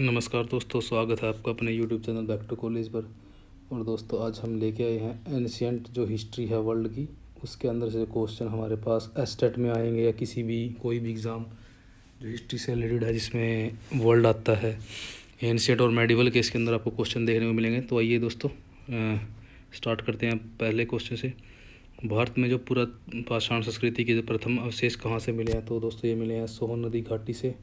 नमस्कार दोस्तों, स्वागत है आपका अपने YouTube channel back to college पर। और दोस्तों आज हम लेके आए हैं एंशियंट जो हिस्ट्री है वर्ल्ड की, उसके अंदर से क्वेश्चन हमारे पास एस्टेट में आएंगे या किसी भी कोई भी एग्ज़ाम जो हिस्ट्री से रिलेटेड है जिसमें वर्ल्ड आता है। एंशियंट और मेडिवल के इसके अंदर आपको क्वेश्चन देखने को मिलेंगे। तो आइए दोस्तों स्टार्ट करते हैं पहले क्वेश्चन से। भारत में जो पाषाण संस्कृति के जो प्रथम अवशेष कहाँ से मिले हैं? तो दोस्तों ये मिले हैं सोन नदी घाटी से।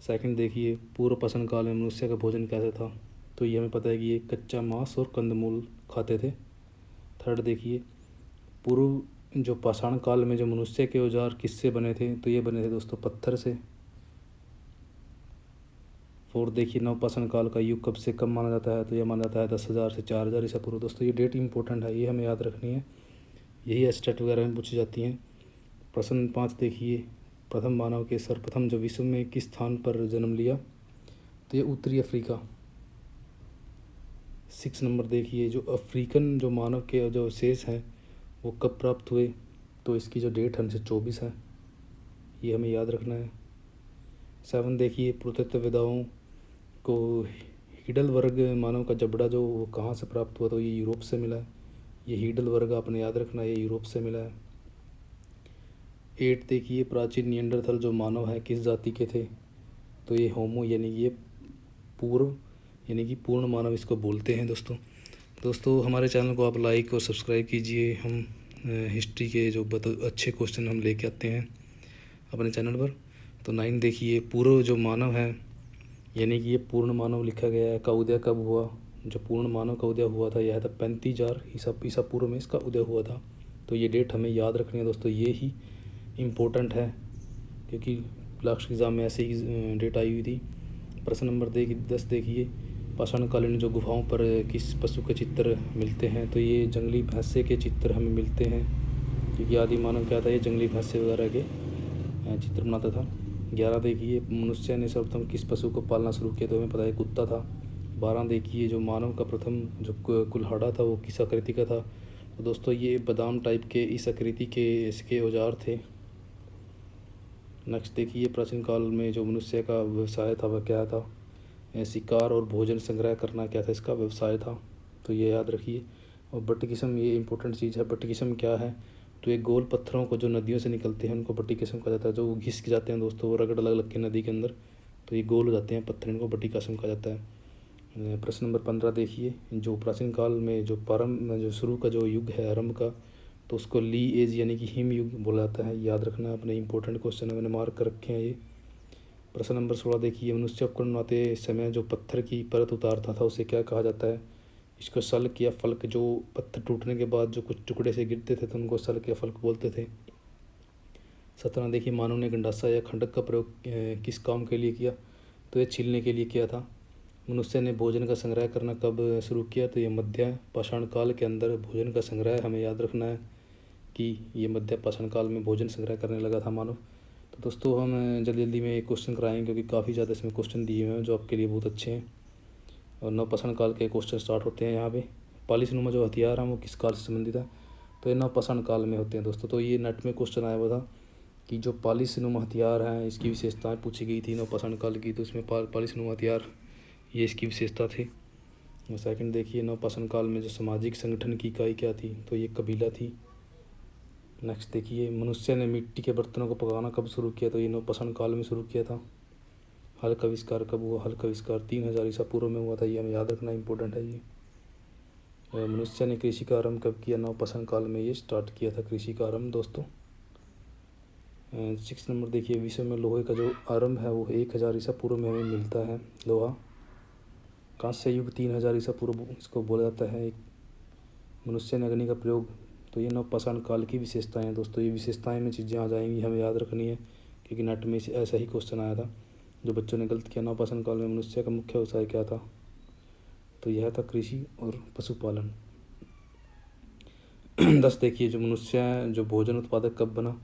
सेकंड देखिए, पूर्व पाषाण काल में मनुष्य का भोजन कैसा था? तो ये हमें पता है कि ये कच्चा मांस और कंदमूल खाते थे। थर्ड देखिए, पूर्व जो पाषाण काल में जो मनुष्य के औजार किससे बने थे? तो ये बने थे दोस्तों पत्थर से। फोर्थ देखिए, नवपाषाण काल का युग कब से कब माना जाता है? तो ये माना जाता है 10,000 से 4,000 ईसा पूर्व। दोस्तों ये डेट इंपॉर्टेंट है, ये हमें याद रखनी है, यही स्टेट वगैरह में पूछी जाती हैं। प्रश्न 5 देखिए, प्रथम मानव के सर्वप्रथम जो विश्व में किस स्थान पर जन्म लिया? तो ये उत्तरी अफ्रीका। 6 नंबर देखिए, जो अफ्रीकन जो मानव के जो अवशेष हैं वो कब प्राप्त हुए? तो इसकी जो डेट है 1924 है, ये हमें याद रखना है। 7 देखिए, पुरातत्वविदाओं को हीडल वर्ग मानव का जबड़ा जो वो कहाँ से प्राप्त हुआ? तो ये यूरोप से मिला है। ये हीडल वर्ग आपने याद रखना है, ये यूरोप से मिला है। 8 देखिए, प्राचीन निएंडरथल जो मानव है किस जाति के थे? तो ये होमो यानी कि ये पूर्ण मानव इसको बोलते हैं। दोस्तों हमारे चैनल को आप लाइक और सब्सक्राइब कीजिए। हम हिस्ट्री के जो अच्छे क्वेश्चन हम लेके आते हैं अपने चैनल पर। तो 9 देखिए, पूर्व जो मानव है यानी कि ये पूर्ण मानव लिखा गया है, का उदय कब हुआ? जो पूर्ण मानव का उदय हुआ था यह था 35,000 ईसा पूर्व में इसका उदय हुआ था। तो ये डेट हमें याद रखनी है दोस्तों, ये ही इम्पोर्टेंट है क्योंकि लास्ट एग्ज़ाम में ऐसे ही डेट आई हुई थी। प्रश्न नंबर 10 देखिए, पाषाणकालीन जो गुफाओं पर किस पशु के चित्र मिलते हैं? तो ये जंगली भैंसे के चित्र हमें मिलते हैं क्योंकि आदि मानव क्या था, ये जंगली भैंसे वगैरह के चित्र बनाता था। 11 देखिए, मनुष्य ने सर्वप्रथम किस पशु को पालना शुरू किया? तो हमें पता है कुत्ता था। 12 देखिए, जो मानव का प्रथम जो कुल्हाड़ा था वो किस आकृति का था? तो दोस्तों ये बादाम टाइप के इस आकृति के इसके औजार थे। नेक्स्ट देखिए, प्राचीन काल में जो मनुष्य का व्यवसाय था वह क्या था? शिकार और भोजन संग्रह करना क्या था, इसका व्यवसाय था। तो ये याद रखिए। और बट्टिकिस्म, ये इंपॉर्टेंट चीज़ है। बट्टिकिस्म क्या है? तो ये गोल पत्थरों को जो नदियों से निकलते हैं उनको बट्टिकिस्म कहा जाता है। जो घिस के जाते हैं दोस्तों वो रगड़ लग के नदी के अंदर, तो ये गोल हो जाते हैं पत्थर, इनको बट्टिकिस्म कहा जाता है। प्रश्न नंबर 15 देखिए, जो प्राचीन काल में जो शुरू का जो युग है आरंभ का, तो उसको ली एज यानी कि हिम युग बोला जाता है। याद रखना है, अपने इंपॉर्टेंट क्वेश्चन है, मैंने मार्क कर रखे हैं ये। प्रश्न नंबर 16 देखिए, मनुष्य उपकरण बनाते समय जो पत्थर की परत उतारता था उसे क्या कहा जाता है? इसको सल्क या फल्क, जो पत्थर टूटने के बाद जो कुछ टुकड़े से गिरते थे तो उनको सल्क या फल्क बोलते थे। 17 देखिए, मानव ने गंडासा या खंडक का प्रयोग किस काम के लिए किया? तो ये छीलने के लिए किया था। मनुष्य ने भोजन का संग्रह करना कब शुरू किया? तो ये मध्य पाषाण काल के अंदर भोजन का संग्रह हमें याद रखना है कि ये मध्य पाषाण काल में भोजन संग्रह करने लगा था मानव। तो दोस्तों हम जल्दी में एक क्वेश्चन कराएंगे क्योंकि काफ़ी ज़्यादा इसमें क्वेश्चन दिए हुए हैं जो आपके लिए बहुत अच्छे हैं। और नवपाषाण काल के क्वेश्चन स्टार्ट होते हैं यहाँ पे। पालिशनुमा जो हथियार हैं वो किस काल से संबंधित है? तो ये नवपाषाण काल में होते हैं दोस्तों। तो ये नेट में क्वेश्चन आया हुआ था कि जो पालिशनुमा हथियार हैं इसकी विशेषताएँ पूछी गई थी नवपाषाण काल की, तो इसमें पालिशनुमा हथियार ये इसकी विशेषता थी। सेकंड देखिए, नवपाषाण काल में जो सामाजिक संगठन की इकाई क्या थी? तो ये कबीला थी। नेक्स्ट देखिए, मनुष्य ने मिट्टी के बर्तनों को पकाना कब शुरू किया? तो ये नवपाषाण काल में शुरू किया था। हल का आविष्कार कब हुआ? हल का आविष्कार 3,000 ईसा पूर्व में हुआ था, ये हमें याद रखना इंपॉर्टेंट है ये। मनुष्य ने कृषि का आरंभ कब किया? नवपाषाण काल में ये स्टार्ट किया था कृषि का आरंभ दोस्तों। 6 नंबर देखिए, विश्व में लोहे का जो आरंभ है वो 1,000 ईसा पूर्व में हमें मिलता है लोहा। कांस्य युग 3,000 ईसा पूर्व इसको बोला जाता है। मनुष्य ने अग्नि का प्रयोग, तो ये नवपाषाण काल की विशेषताएं हैं दोस्तों। ये विशेषताएं में चीज़ें आ जाएंगी, हमें याद रखनी है क्योंकि नेट में ऐसा ही क्वेश्चन आया था जो बच्चों ने गलत किया। नवपाषाण काल में मनुष्य का मुख्य व्यवसाय क्या था? तो यह था कृषि और पशुपालन। 10 देखिए, जो मनुष्य जो भोजन उत्पादक कब बना?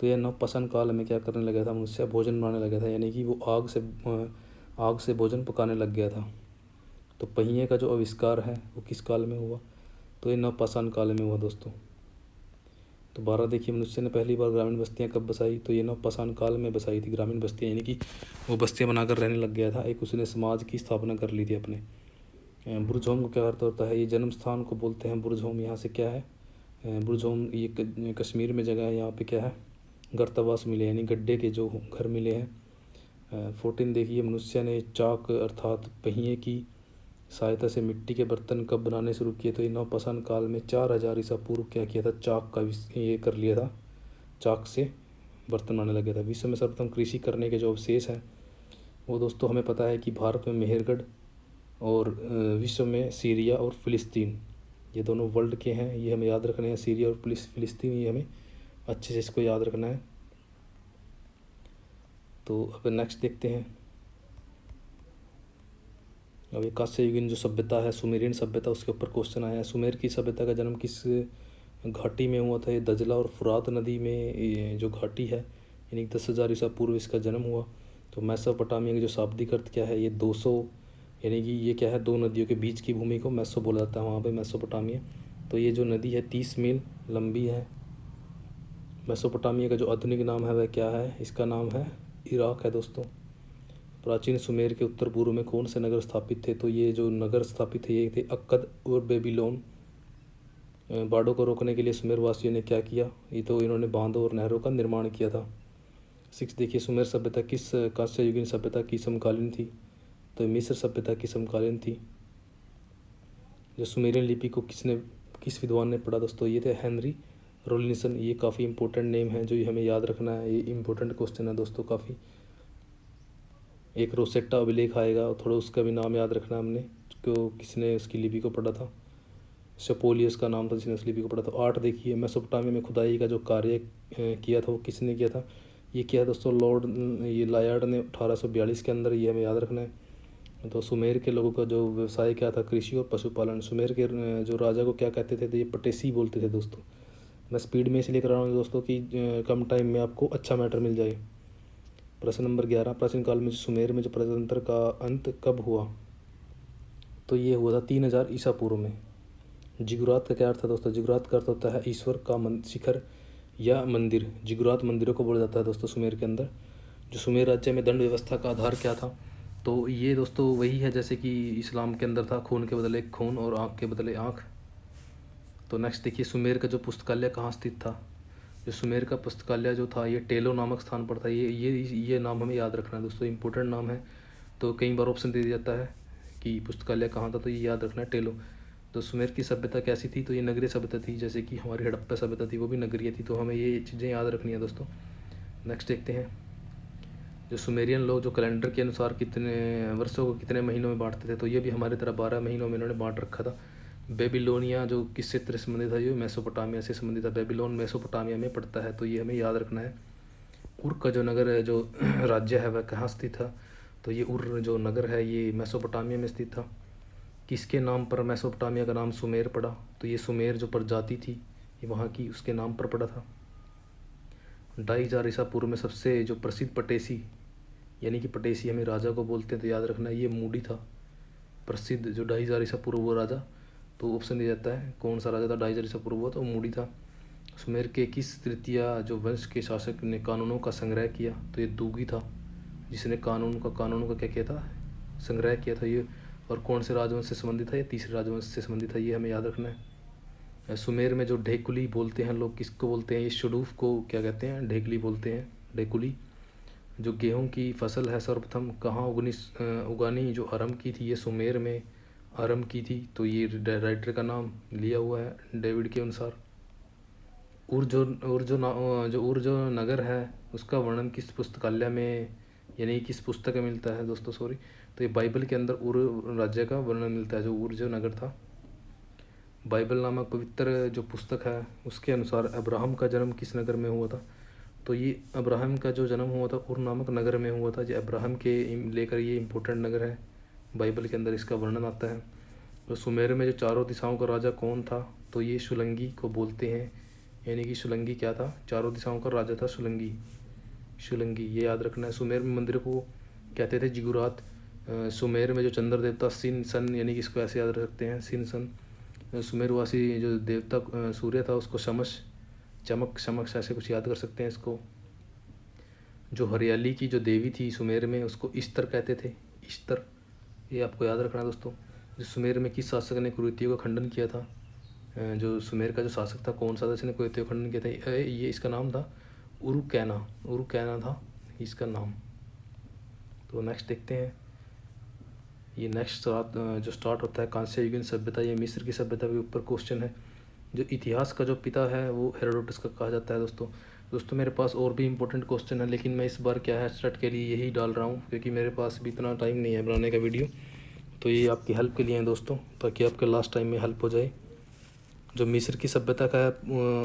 तो यह नवपाषाण काल में क्या करने लगा था? मनुष्य भोजन बनाने लगा था, यानी कि वो आग से भोजन पकाने लग गया था। तो पहिए का जो आविष्कार है वो किस काल में हुआ? तो ये नवपाषाण काल में हुआ दोस्तों। तो 12 देखिए, मनुष्य ने पहली बार ग्रामीण बस्तियाँ कब बसाई, तो ये नवपाषाण काल में बसाई थी ग्रामीण बस्तियाँ, यानी कि वो बस्तियाँ बनाकर रहने लग गया था। एक उसने समाज की स्थापना कर ली थी अपने। बुर्ज होम को क्या अर्थ होता है, ये जन्म स्थान को बोलते हैं बुर्ज होम। यहाँ से क्या है, बुर्ज होम ये कश्मीर में जगह है, यहाँ पे क्या है, गर्तावास मिले, यानी गड्ढे के जो घर मिले हैं। 14 देखिए, मनुष्य ने चाक अर्थात पहिए की सहायता से मिट्टी के बर्तन कब बनाने शुरू किए, तो ये नवपाषाण काल में 4000 ईसा पूर्व क्या किया था, चाक का ये कर लिया था, चाक से बर्तन बनाने लगे था। विश्व में सर्वप्रथम कृषि करने के जो अवशेष हैं वो दोस्तों हमें पता है कि भारत में मेहरगढ़ और विश्व में सीरिया और फ़िलिस्तीन, ये दोनों वर्ल्ड के हैं, ये हमें याद रखने हैं। सीरिया और फ़िलिस्तीन, ये हमें अच्छे से इसको याद रखना है। तो अब नेक्स्ट देखते हैं। अब ये कांस्ययुगीन जो सभ्यता है, सुमेरियन सभ्यता, उसके ऊपर क्वेश्चन आया है। सुमेर की सभ्यता का जन्म किस घाटी में हुआ था, ये दजला और फुरात नदी में, ये जो घाटी है, यानी 10,000 ईसा पूर्व इसका जन्म हुआ। तो मेसोपोटामिया की जो शाब्दिक अर्थ क्या है, ये 200, यानी कि ये क्या है, दो नदियों के बीच की भूमि को मेसो बोला जाता है वहाँ पे, मेसोपोटामिया। तो ये जो नदी है 30 मील लंबी है। मेसोपोटामिया का जो आधुनिक नाम है वह क्या है, इसका नाम है इराक है दोस्तों। प्राचीन सुमेर के उत्तर पूर्व में कौन से नगर स्थापित थे, तो ये जो नगर स्थापित थे ये थे अक्कद और बेबीलोन। बाढ़ों को रोकने के लिए सुमेर वासियों ने क्या किया, ये तो इन्होंने बांधों और नहरों का निर्माण किया था। 6 देखिए, सुमेर सभ्यता किस कांस्ययुगीन सभ्यता की समकालीन थी, तो मिस्र सभ्यता की समकालीन थी। जो सुमेरियन लिपि को किस विद्वान ने पढ़ा दोस्तों, ये थे हेनरी रोलिंसन। ये काफ़ी इंपॉर्टेंट नेम है जो ये हमें याद रखना है, ये इंपॉर्टेंट क्वेश्चन है दोस्तों काफ़ी। एक रोसेट्टा अभिलेख आएगा, थोड़ा उसका भी नाम याद रखना हमने, को किसने उसकी लिपि को पढ़ा था, शपोलियस का नाम था जिसने उस लिपि को पढ़ा था। 8 देखिए, मेसोपोटामिया में खुदाई का जो कार्य किया था वो किसने किया था, ये किया दोस्तों लॉर्ड ये लायर्ड ने 1842 के अंदर, ये हमें याद रखना है। तो सुमेर के लोगों का जो व्यवसाय क्या था, कृषि और पशुपालन। सुमेर के जो राजा को क्या कहते थे, तो ये पटेसी बोलते थे दोस्तों। मैं स्पीड में इसलिए कर रहा हूँ दोस्तों कि कम टाइम में आपको अच्छा मैटर मिल जाए। प्रश्न नंबर 11, प्राचीन काल में सुमेर में जो प्रजातंत्र का अंत कब हुआ, तो ये हुआ था 3000 ईसा पूर्व में। जिगुरात का क्या अर्थ है दोस्तों, जिगुरात का अर्थ होता है ईश्वर का शिखर या मंदिर। जिगुरात मंदिरों को बोला जाता है दोस्तों सुमेर के अंदर। जो सुमेर राज्य में दंड व्यवस्था का आधार क्या था, तो ये दोस्तों वही है जैसे कि इस्लाम के अंदर था, खून के बदले खून और आँख के बदले आँख। तो नेक्स्ट देखिए, सुमेर का जो पुस्तकालय कहाँ स्थित था, जो सुमेर का पुस्तकालय जो था ये टेलो नामक स्थान पर था। ये नाम हमें याद रखना है दोस्तों, इंपॉर्टेंट नाम है। तो कई बार ऑप्शन दे दिया जाता है कि पुस्तकालय कहाँ था, तो ये याद रखना है टेलो। तो सुमेर की सभ्यता कैसी थी, तो ये नगरीय सभ्यता थी, जैसे कि हमारी हड़प्पा सभ्यता थी वो भी नगरीय थी। तो हमें ये चीज़ें याद रखनी है दोस्तों। नेक्स्ट देखते हैं, जो सुमेरियन लोग जो कैलेंडर के अनुसार कितने वर्षों को कितने महीनों में बांटते थे, तो ये भी हमारी तरह 12 महीनों में इन्होंने बांट रखा था। बेबीलोनिया जो किस क्षेत्र से संबंधित था, ये मेसोपोटामिया से संबंधित था। बेबीलोन मेसोपोटामिया में पड़ता है, तो ये हमें याद रखना है। उर का जो नगर है, जो राज्य है, वह कहाँ स्थित था, तो ये उर जो नगर है ये मेसोपोटामिया में स्थित था। किसके नाम पर मेसोपोटामिया का नाम सुमेर पड़ा, तो ये सुमेर जो प्रजाति थी ये वहाँ की, उसके नाम पर पड़ा था। 2500 ईसा पूर्व में सबसे जो प्रसिद्ध पटेसी, यानी कि पटेसी हमें राजा को बोलते हैं, तो याद रखना ये मूडी था प्रसिद्ध, जो 2500 ईसा पूर्व वो राजा। तो ऑप्शन दिया जाता है कौन सा राजा था 2500 ईसा पूर्व हुआ, तो मूडी था। सुमेर के किस तृतीय जो वंश के शासक ने कानूनों का संग्रह किया, तो ये दूगी था जिसने कानूनों का क्या किया था, संग्रह किया था ये। और कौन से राजवंश से संबंधित है, ये तीसरे राजवंश से संबंधित है, ये हमें याद रखना है। सुमेर में जो ढेकुली बोलते हैं लोग, किसको बोलते हैं, ये शडूफ को क्या कहते हैं, ढेकुली बोलते हैं, ढेकुली। जो गेहूं की फसल है सर्वप्रथम कहाँ उगानी जो आरंभ की थी, ये सुमेर में आरंभ की थी। तो ये राइटर का नाम लिया हुआ है डेविड के अनुसार। उर जो नगर है उसका वर्णन किस पुस्तकालय में, यानी किस पुस्तक में मिलता है दोस्तों, सॉरी, तो ये बाइबल के अंदर उर राज्य का वर्णन मिलता है। जो उर जो नगर था, बाइबल नामक पवित्र जो पुस्तक है उसके अनुसार अब्राहम का जन्म किस नगर में हुआ था, तो ये अब्राहम का जो जन्म हुआ था उर नामक नगर में हुआ था। जो अब्राहम के लेकर ये इंपॉर्टेंट नगर है, बाइबल के अंदर इसका वर्णन आता है। तो सुमेर में जो चारों दिशाओं का राजा कौन था, तो ये शुलंगी को बोलते हैं, यानी कि शुलंगी क्या था, चारों दिशाओं का राजा था शुलंगी। शुलंगी ये याद रखना है। सुमेर में मंदिर को कहते थे जिगुरात। सुमेर में जो चंद्र देवता सिन सन, यानी कि इसको ऐसे याद रख सकते हैं सिन सन। सुमेरवासी जो देवता सूर्य था उसको शमस चमक शमक ऐसे कुछ याद कर सकते हैं इसको। जो हरियाली की जो देवी थी सुमेर में, उसको इस्तर कहते थे, इस्तर, ये आपको याद रखना है दोस्तों। जो सुमेर में किस शासक ने कुरीतियों का खंडन किया था, जो सुमेर का जो शासक था कौन सा था जिसने कुरीतियों का खंडन किया था, ये इसका नाम था उरुकैना, उरुकैना था इसका नाम। तो नेक्स्ट देखते हैं, ये नेक्स्ट जो स्टार्ट होता है कांस्य युगीन सभ्यता, ये मिस्र की सभ्यता के ऊपर क्वेश्चन है। जो इतिहास का जो पिता है वो हेरोडोटस का कहा जाता है दोस्तों मेरे पास और भी इंपॉर्टेंट क्वेश्चन है, लेकिन मैं इस बार क्या है स्टार्ट के लिए यही डाल रहा हूँ क्योंकि मेरे पास भी इतना टाइम नहीं है बनाने का वीडियो। तो ये आपकी हेल्प के लिए है दोस्तों, ताकि आपके लास्ट टाइम में हेल्प हो जाए। जो मिस्र की सभ्यता का है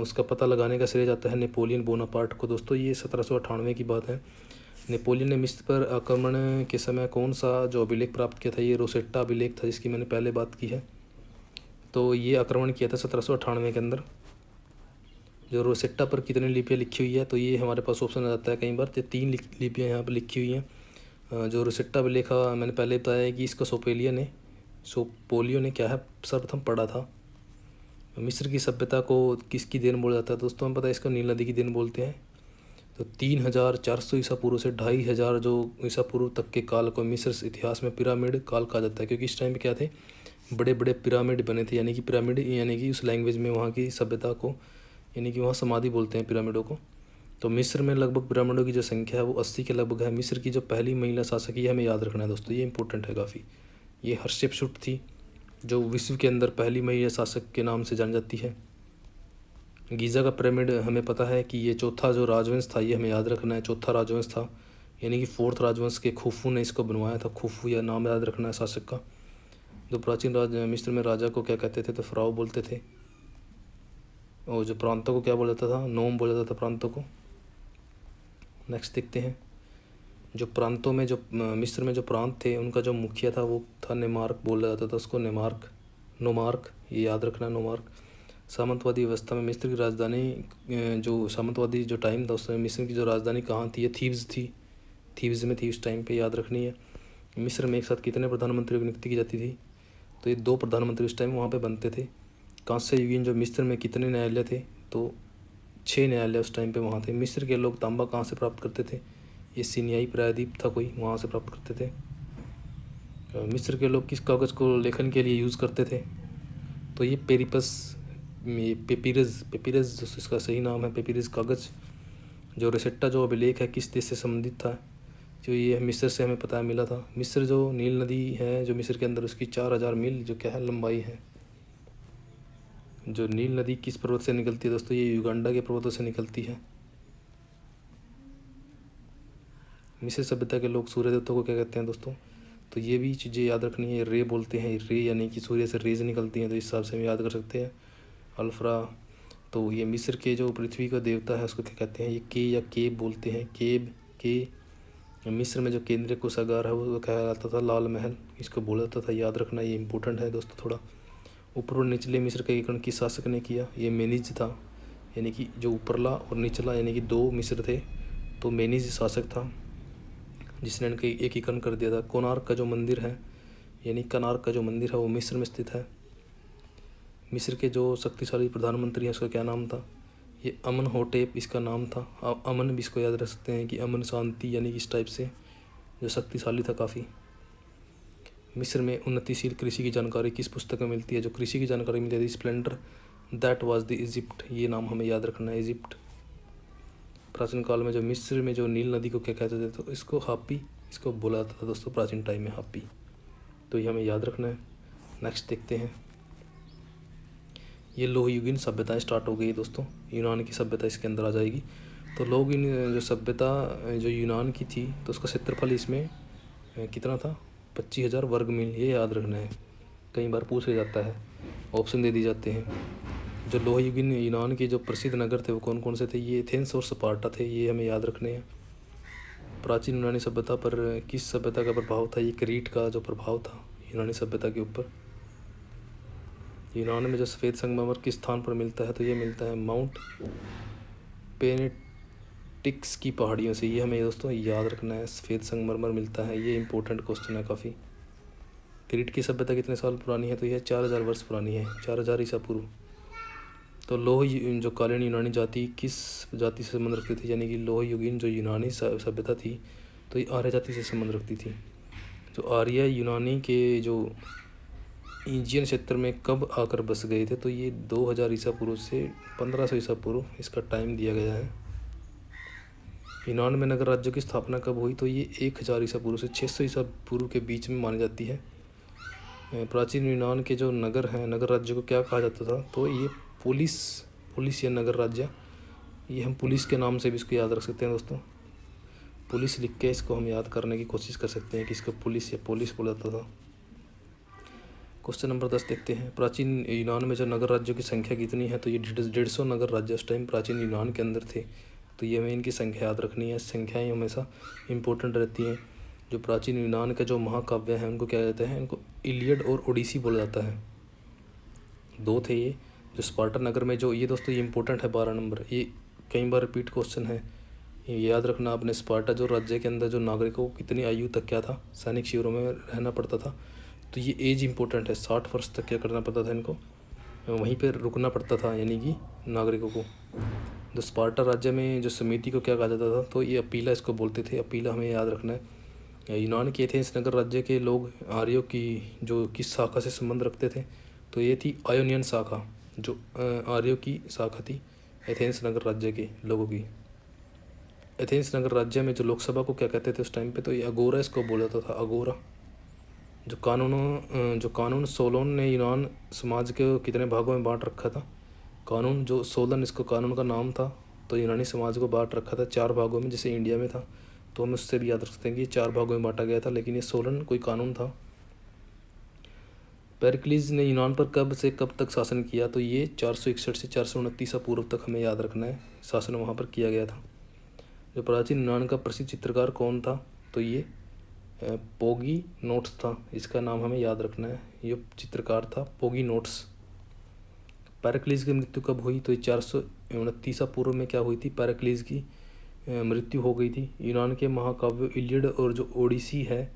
उसका पता लगाने का श्रेय जाता है नेपोलियन बोनापार्ट को दोस्तों। ये 1798 की बात है। नेपोलियन ने मिस्र पर आक्रमण के समय कौन सा जो अभिलेख प्राप्त किया था, ये रोसेट्टा अभिलेख था जिसकी मैंने पहले बात की है। तो ये आक्रमण किया था 1798 के अंदर। जो रोसेट्टा पर कितनी लिपियाँ लिखी हुई है, तो ये हमारे पास ऑप्शन आ जाता है कई बार, तो 3 लिपियाँ यहाँ पर लिखी हुई हैं। जो रोसेट्टा अभिलेख मैंने पहले बताया कि इसको सोपोलियो ने क्या है सर्वप्रथम पढ़ा था। मिस्र की सभ्यता को किसकी देन बोला जाता है दोस्तों, हमें पता है इसको नील नदी की देन बोलते हैं। तो 3400 ईसा पूर्व से 2500 जो ईसा पूर्व तक के काल को मिस्र इतिहास में पिरामिड काल कहा जाता है, क्योंकि इस टाइम पे क्या थे, बड़े बड़े पिरामिड बने थे, यानी कि पिरामिड यानी कि उस लैंग्वेज में वहाँ की सभ्यता को, यानी कि वहाँ समाधि बोलते हैं पिरामिडों को। तो मिस्र में लगभग पिरामिडों की जो संख्या है वो 80 के लगभग है। मिस्र की जो पहली महिला शासक ये हमें याद रखना है दोस्तों, ये इंपॉर्टेंट है काफ़ी। ये हर्षेपशुट थी, जो विश्व के अंदर पहली महिला शासक के नाम से जानी जाती है। गीज़ा का पिरामिड हमें पता है कि ये चौथा जो राजवंश था, ये हमें याद रखना है, चौथा राजवंश था, यानी कि 4th राजवंश के खुफू ने इसको बनवाया था। खुफू या नाम याद रखना है शासक का। जो प्राचीन मिस्र में राजा को क्या कहते थे, तो फ़राओ बोलते थे। और जो प्रांतों को क्या बोला जाता था, नोम बोला जाता था प्रांतों को। नेक्स्ट देखते हैं, जो प्रांतों में जो मिस्र में जो प्रांत थे उनका जो मुखिया था वो था नेमार्क बोला जाता था उसको, नोमार्क, ये याद रखना है, नोमार्क। सामंतवादी व्यवस्था में मिस्र की राजधानी, जो सामंतवादी जो टाइम था उस समय मिस्र की जो राजधानी कहाँ थी, ये थीव्स में थी उस टाइम पे, याद रखनी है। मिस्र में एक साथ कितने प्रधानमंत्रियों की नियुक्ति की जाती थी, तो ये 2 प्रधानमंत्री उस टाइम वहाँ पे बनते थे। कांस्य युगीन जो मिस्र में कितने न्यायालय थे, तो 6 न्यायालय उस टाइम पे वहाँ थे। मिस्र के लोग तांबा कहाँ से प्राप्त करते थे, ये सीनियाई प्रायद्वीप था कोई, वहाँ से प्राप्त करते थे। मिस्र के लोग किस कागज़ को लेखन के लिए यूज़ करते थे, तो ये पेपिरस जो इसका सही नाम है, पेपिरस कागज़। जो रोसेट्टा जो अभिलेख है किस देश से संबंधित था, जो ये मिस्र से हमें पता है मिला था। मिस्र जो नील नदी है जो मिस्र के अंदर, उसकी 4000 मील जो क्या है लंबाई है। जो नील नदी किस पर्वत से निकलती है दोस्तों, ये युगांडा के पर्वतों से निकलती है। मिस्र सभ्यता के लोग सूर्य देवता को क्या कहते हैं दोस्तों, तो ये भी चीज़ें याद रखनी है। रे बोलते हैं, रे यानी कि सूर्य से रेज निकलती हैं, तो इस हिसाब से हम याद कर सकते हैं। अल्फ्रा, तो ये मिस्र के जो पृथ्वी का देवता है उसको क्या कहते हैं, ये के या केब बोलते हैं, के। मिस्र में जो केंद्रीय कोषागार है वो कहा जाता था लाल महल, इसको बोला जाता था, याद रखना, ये इंपॉर्टेंट है दोस्तों थोड़ा। ऊपर और निचले मिस्र का एकीकरण किस शासक ने किया, ये मेनिज था, यानी कि जो ऊपरला और निचला यानी कि 2 मिस्र थे, तो मेनिज शासक था जिसने इनके एकीकरण कर दिया था। कोणार्क का जो मंदिर है, यानी कनार्क का जो मंदिर है वो मिस्र में स्थित है। मिस्र के जो शक्तिशाली प्रधानमंत्री हैं उसका क्या नाम था, ये अमनहोटेप इसका नाम था। अमन भी इसको याद रख सकते हैं कि अमन शांति, यानी कि इस टाइप से जो शक्तिशाली था काफ़ी। मिस्र में उन्नतिशील कृषि की जानकारी किस पुस्तक में मिलती है, जो कृषि की जानकारी मिलती है, Splendor that was the Egypt, ये नाम हमें याद रखना है, इजिप्ट। प्राचीन काल में जो मिस्र में जो नील नदी को क्या कहते थे, तो इसको हापी इसको बोला जाता था दोस्तों प्राचीन टाइम में, हापी। तो ये हमें याद रखना है। नेक्स्ट देखते हैं, ये लोहयुगीन सभ्यताएं स्टार्ट हो गई दोस्तों, यूनान की सभ्यता इसके अंदर आ जाएगी। तो लोहयुगीन जो सभ्यता जो यूनान की थी, तो उसका क्षेत्रफल इसमें कितना था, 25,000 वर्ग मील, ये याद रखना है, कई बार पूछ जाता है, ऑप्शन दे दी जाते हैं। जो लोहयुगीन यूनान के जो प्रसिद्ध नगर थे वो कौन कौन से थे, ये एथेंस और स्पार्टा थे, ये हमें याद रखने हैं। प्राचीन यूनानी सभ्यता पर किस सभ्यता का प्रभाव था, ये क्रीट का जो प्रभाव था यूनानी सभ्यता के ऊपर। यूनान में जो सफ़ेद संगमरमर किस स्थान पर मिलता है, तो ये मिलता है माउंट पेनेटिक्स की पहाड़ियों से, ये हमें दोस्तों याद रखना है, सफ़ेद संगमरमर मिलता है, ये इंपॉर्टेंट क्वेश्चन है काफ़ी। क्रीट की सभ्यता कितने साल पुरानी है, तो यह 4000 वर्ष पुरानी है, 4000 ईसा पूर्व। तो जो कालीन यूनानी जाति किस जाति से संबंध रखती थी, यानी कि लोह युगीन जो यूनानी सभ्यता थी तो ये आर्य जाति से संबंध रखती थी। जो आर्य यूनानी के जो एजियन क्षेत्र में कब आकर बस गए थे, तो ये 2000 ईसा पूर्व से 1500 ईसा पूर्व इसका टाइम दिया गया है। यूनान में नगर राज्यों की स्थापना कब हुई, तो ये 1000 ईसा पूर्व से 600 ईसा पूर्व के बीच में मानी जाती है। प्राचीन यूनान के जो नगर हैं, नगर राज्य को क्या कहा जाता था, तो ये पुलिस या नगर राज्य, ये हम पुलिस के नाम से भी इसको याद रख सकते हैं दोस्तों। पुलिस लिख के इसको हम याद करने की कोशिश कर सकते हैं कि इसको पुलिस या पुलिस बोला जाता था। क्वेश्चन नंबर 10 देखते हैं। प्राचीन यूनान में जो नगर राज्यों की संख्या कितनी है, तो ये 150 नगर राज्य उस टाइम प्राचीन यूनान के अंदर थे। तो ये हमें इनकी संख्या याद रखनी है। संख्याएं हमेशा इंपॉर्टेंट रहती हैं। जो प्राचीन यूनान के जो महाकाव्य हैं उनको क्या कहते हैं, इनको इलियड और ओडिसी बोला जाता है। 2 थे ये। जो स्पार्टा नगर में जो, ये दोस्तों ये इंपॉर्टेंट है 12 नंबर, ये कई बार रिपीट क्वेश्चन है, ये याद रखना आपने। स्पार्टा जो राज्य के अंदर जो नागरिकों को कितनी आयु तक क्या था, सैनिक शिविरों में रहना पड़ता था, तो ये एज इंपॉर्टेंट है। 60 वर्ष तक क्या करना पड़ता था इनको, वहीं पर रुकना पड़ता था, यानी कि नागरिकों को। जो स्पार्टा राज्य में जो समिति को क्या कहा जाता था, तो ये अपीला इसको बोलते थे। अपीला हमें याद रखना है। यूनान के एथेंस नगर राज्य के लोग आर्यों की जो किस शाखा से संबंध रखते थे, तो ये थी आयोनियन शाखा। जो आर्यों की शाखा थी एथेंस नगर राज्य के लोगों की। एथेंस नगर राज्य में जो लोकसभा को क्या कहते थे उस टाइम पे, तो ये अगोरा इसको बोला जाता था, अगोरा। जो कानून सोलोन ने यूनान समाज के कितने भागों में बांट रखा था, कानून जो सोलन, इसको कानून का नाम था, तो यूनानी समाज को बांट रखा था 4 भागों में, जैसे इंडिया में था। तो हम उससे भी याद रख सकते हैं कि 4 भागों में बांटा गया था, लेकिन ये सोलन कोई कानून था। पेरिक्लीज ने यूनान पर कब से कब तक शासन किया, तो ये 461 से 429 पूर्व तक हमें याद रखना है, शासन वहाँ पर किया गया था। जो प्राचीन यूनान का प्रसिद्ध चित्रकार कौन था, तो ये पोगी नोट्स था, इसका नाम हमें याद रखना है। ये चित्रकार था पोगी नोट्स। पेरिक्लीज की मृत्यु कब हुई, तो ये 429 पूर्व में क्या हुई थी, पेरिक्लीज की मृत्यु हो गई थी। यूनान के महाकाव्य इलियड और जो ओडिसी है